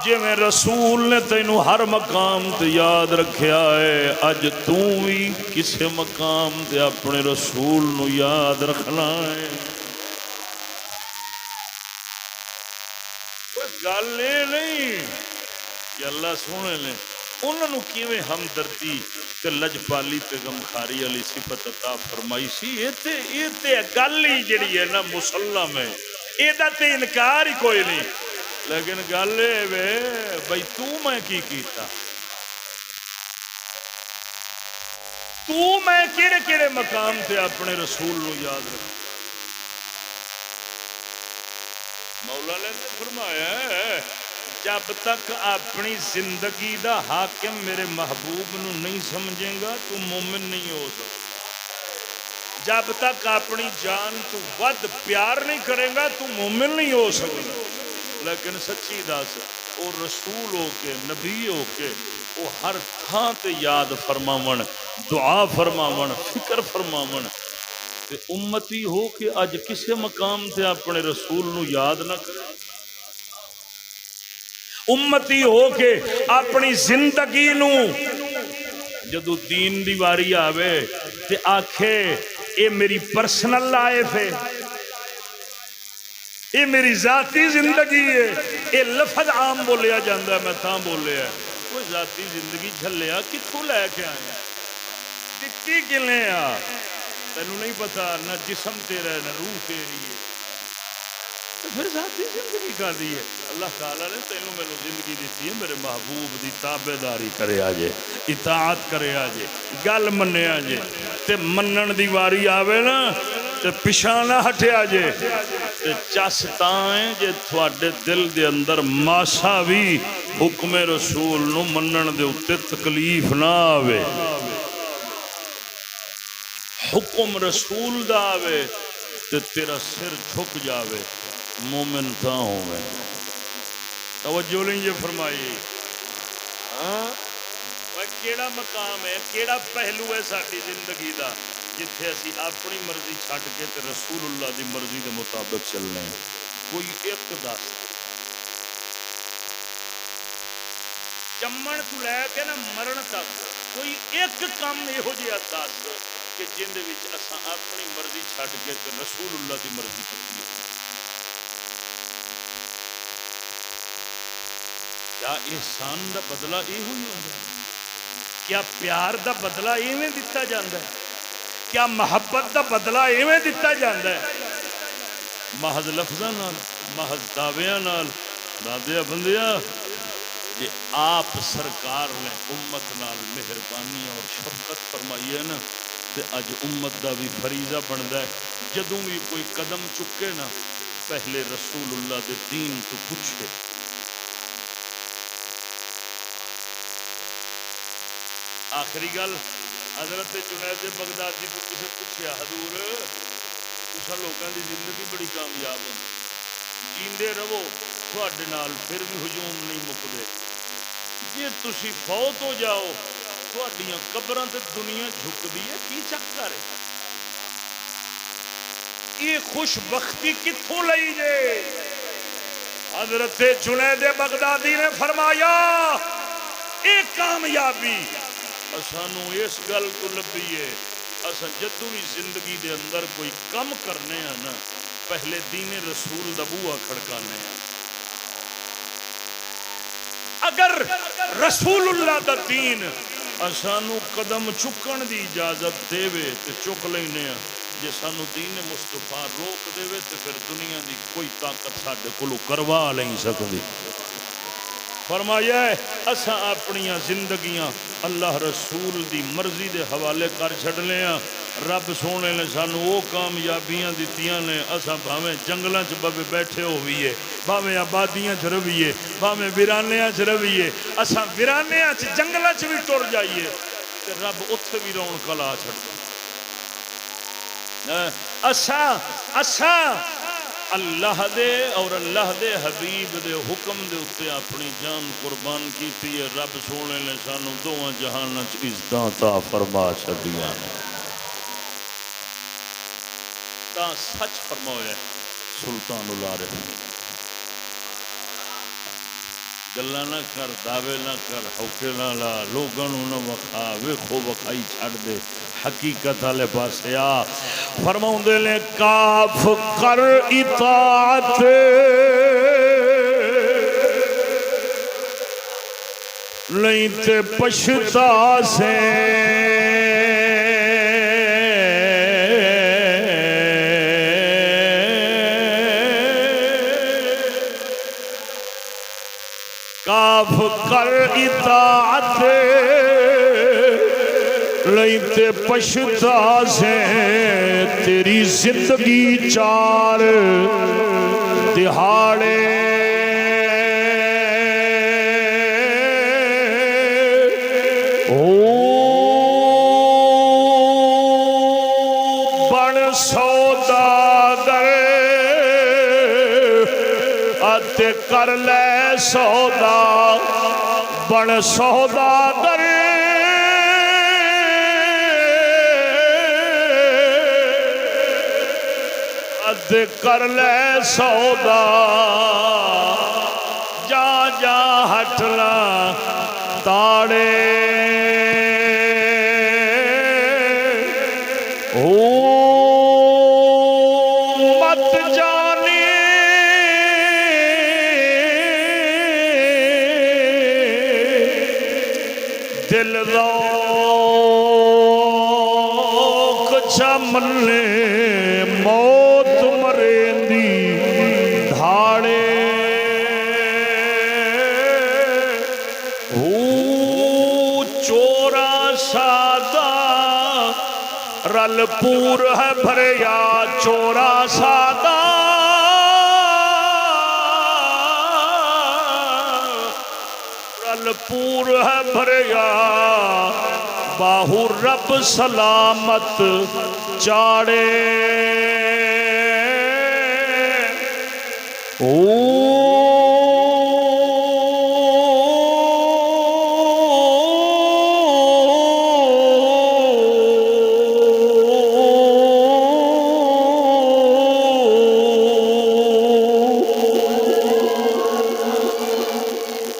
S1: جی میں رسول نے تینوں ہر مقام تے یاد رکھیا ہے اج تو بھی کسے مقام تے اپنے رسول نو یاد رکھنا ہے گل یہ نہیں کہ اللہ سونے نے انہوں نے کیویں ہمدردی تے لجپالی تے غمخاری والی صفت عطا فرمائی سی یہ تے گل ہی جڑی ہے نا مسلم ہے یہ تے انکار ہی کوئی نہیں لیکن گل یہ بھائی تو میں کی کیتا تو میں کیڑے کیڑے مقام تے اپنے رسول نو یاد رکھ مولا نے فرمایا ہے جب تک اپنی زندگی دا حاکم میرے محبوب نو نہیں سمجھے گا تو مومن نہیں ہو سکتا جب تک اپنی جان تو ود پیار نہیں کرے گا تو مومن نہیں ہو سکتا لیکن سچی دس وہ رسول ہو کے نبی ہو کے وہ ہر تھان تے یاد فرماون دعا فرماون فکر فرماون تے امتی ہو کے اج کسے مقام تے اپنے رسول نو یاد نہ کرے امتی ہو کے اپنی زندگی نو جدو دین دی واری آوے تے آکھے اے میری پرسنل لائف ہے اے میری ذاتی زندگی ہے اے لفظ عام بولیا جاندہ ہے میں تاں بولیا کوئی ذاتی زندگی جھلیا کتھوں لے کے آیا دکھتی کلیں آ تینوں نہیں پتا نہ جسم تیرا ہے نہ روح تیری ہے تو پھر ذاتی زندگی کا دی ہے اللہ تعالیٰ نے تینوں میں نے زندگی دیتی ہے میرے محبوب دی تابعداری کرے آجے اطاعت کرے آجے گل مننے آجے تے منن دی واری آوے نا تے پشانہ ہٹے آجے تے چاستائیں جے تھوڑے دل دے اندر ماسا بھی حکم رسول نو منن دے اتے تکلیف نہ آوے حکم رسول دا آوے تے تیرا سر جھک جاوے مومن کہاں ہوئے توجہ لیں یہ فرمائی کیڑا مقام ہے کیڑا پہلو ہے ساری زندگی دا جتھے اسی اپنی مرضی چھٹ کے تے رسول اللہ دی مرضی دے مطابق چلنے ہیں کوئی ایک دس جمن تو لے کے نا مرن تک کوئی ایک کام یہو جہا دس کہ جن دے وچ اساں اپنی مرضی چھڈ کے تے رسول اللہ دی مرضی کرنی کیا احسان دا بدلہ یہ ہوئی ہوندا کیا پیار دا بدلہ ایویں دتا جاندا ہے کیا محبت دا بدلہ ایویں دتا جاندا ہے محض لفظاں نال محض دعویاں نال دادیا بندیا جی آپ سرکار نے امت نال مہربانی اور شفقت فرمائی ہے نا تے اج امت دا بھی فریضہ بندا ہے جدوں بھی کوئی قدم چکے نا پہلے رسول اللہ دے دین تو پوچھے آخری گل حضرت جنید بغدادی کو کسے پوچھیا حضور تساں لوکاں دی زندگی بڑی کامیاب ہوندی جیندے رہو تھوڑے نال پھر بھی ہجوم نہیں مکدے جی تسی فوت ہو جاؤ تھوڑیاں قبراں تے دنیا جھکدی ہے کی چکر ہے یہ خوش بختی کتھوں لئی جے حضرت جنید بغدادی نے فرمایا اے کامیابی اسانو اس گل تو لبھی ہے اساں جدوں بھی زندگی دے اندر کوئی کم کرنے ہیں نا پہلے دین رسول دا بوہا کھڑکانے ہیں اگر رسول اللہ دا دین اسانو قدم چکن دی اجازت دے وے تے چک لینے ہیں جے سانو دین مصطفیٰ روک دے وے تے پھر دنیا دی کوئی طاقت ساڈے کولوں کروا نہیں سکدی فرمایا ہے اساں اپنیاں زندگیاں اللہ رسول دی مرضی دے حوالے کر چھڈنے ہاں رب سونے نے سانو وہ کامیابیاں دتیاں نے اساں بھاویں جنگلاں چ بیٹھے ہوئیے بھاویں آبادیاں چ رویے بھاویں ویرانیاں چ رویے اساں ویرانیاں چ جنگلاں چ بھی ٹر جائیے تے رب اتھے بھی رونق لا چھڑدا اساں اللہ دے اور اللہ دے حبیب دے حکم دے اتے اپنی جان قربان کیتی ہے رب سونے نے سانو دوواں جہاناں چ عزتاں عطا فرما چھڈیاں نے تا سچ فرمایا سلطان العارف گلا نہ کر دعوے نہ کر ہوکے نہ لا لوگاں نوں نہ وکھا ویکھو وکھائی چھڈ دے حقیقت والے پاسے آ فرماوندے نے کاف کر اطاعت نہیں تے پچھتا سے کاف کر اطاعت لیتے پچھتا سے تیری زندگی چار دہاڑے بن سوداگر اتے کر لے سودا بن سوداگر اتے کر لے سودا جا جا ہٹلا تاڑے مت جانی دل روک چمنے موت مرندی دھاڑے چورا سادہ رل پور ہے بھریا چورا سادہ رل پور ہے بھریا باہو رب سلامت چاڑے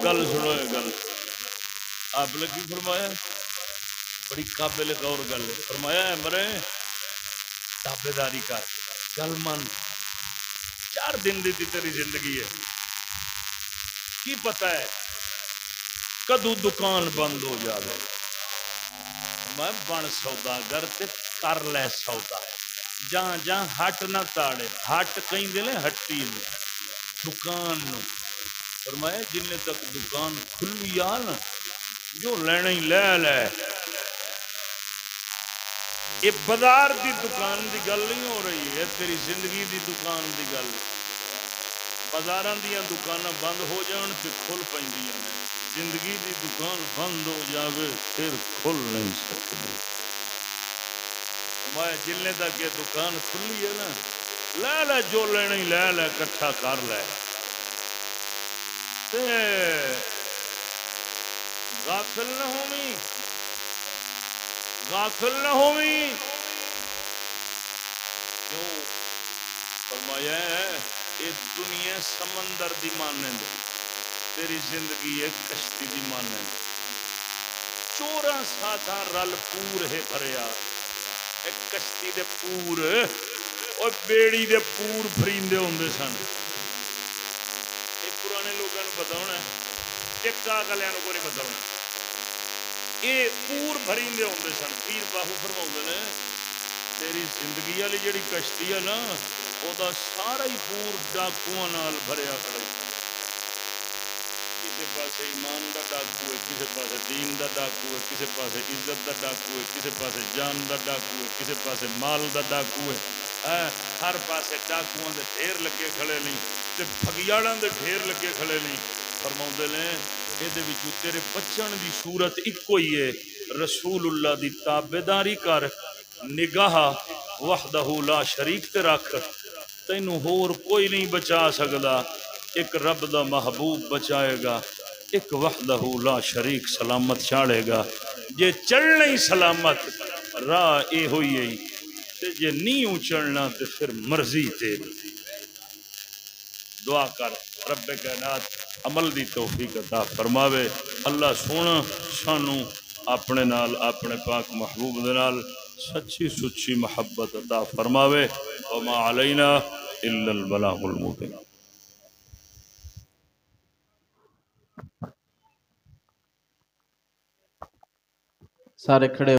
S1: گل سنو گل آپ نے کی فرمایا بڑی قابل غور گل فرمایا ہے مرے تابے داری کر گل من 4 دن دی تیری زندگی ہے کی پتہ ہے کدو دکان بند ہو جائے میں بن سوداگر تے کر لے سودا جہاں جہاں ہٹ نہ تاڑے ہٹ کہیں دے لے ہٹی نو دکان نو فرمایا جن تک دکان کھلی آ نا جو لینا ہی لے لے یہ بازار دی دکان دی گل نہیں ہو رہی ہے تیری زندگی دی دکان دی گل بازاراں دیاں دکاناں بند ہو جان تے کھل پیندیاں نے زندگی دی دکان بند ہو جاوے پھر کھل نہیں سکتی میں جن تک یہ دکان کھلی ہے نا لے لے جو لینا ہی لے لے کٹھا کر لے غافل نہ ہوئی غافل نہ ہوئی کیوں فرمایا ہے یہ دنیا سمندر دی مانند تیری زندگی ایک کشتی دی مانند چورا سادہ رل پور ہے بھریا ایک کشتی دے پور اور بیڑی دے پور بھریندے ہوندے سن ایک پرانے لوگوں نے بتاؤنا ہے ایک کاغ والوں کو نہیں بتاؤنا یہ پور بھریندے ہوندے سن پیر باہو فرماؤندے نے تیری زندگی والی جڑی کشتی ہے نا وہ سارا ہی پور ڈاکواں نال بھریا کھڑا کسی پاسے ایمان دا ڈاکو ہے، کسی پاسے دین دا ڈاکو ہے، کسی پاسے عزت دا ڈاکو ہے، کسی پاسے جان دا ڈاکو ہے، کسی پاسے مال دا ڈاکو ہے۔ ہر پاسے ڈاکوؤں دے ڈھیر لگے کھڑے نہیں تے پھگیاڑاں دے ڈھیر لگے کھڑے نہیں۔ فرماؤندے نے یہ تیرے بچن دی صورت ایکو ہی ہے، رسول اللہ دی تابعداری کر، نگاہ وحدہ لا شریک تے رکھ، تینوں ہور کوئی نہیں بچا سکدا، ایک رب دا محبوب بچائے گا، ایک وحدہ لا شریک سلامت چاڑے گا۔ جے چڑھنا ہی سلامت راہ اے ہوئی ہے، تے جے نہیں چڑھنا تے پھر مرضی تیری۔ دعا کر رب کائنات عمل دی توفیق عطا فرماوے۔ اللہ سونا سانو اپنے نال اپنے پاک محبوب دے نال سچی سچی محبت عطا فرماوے۔ وما علینا الا البلاغ المبین۔
S2: سارے کھڑے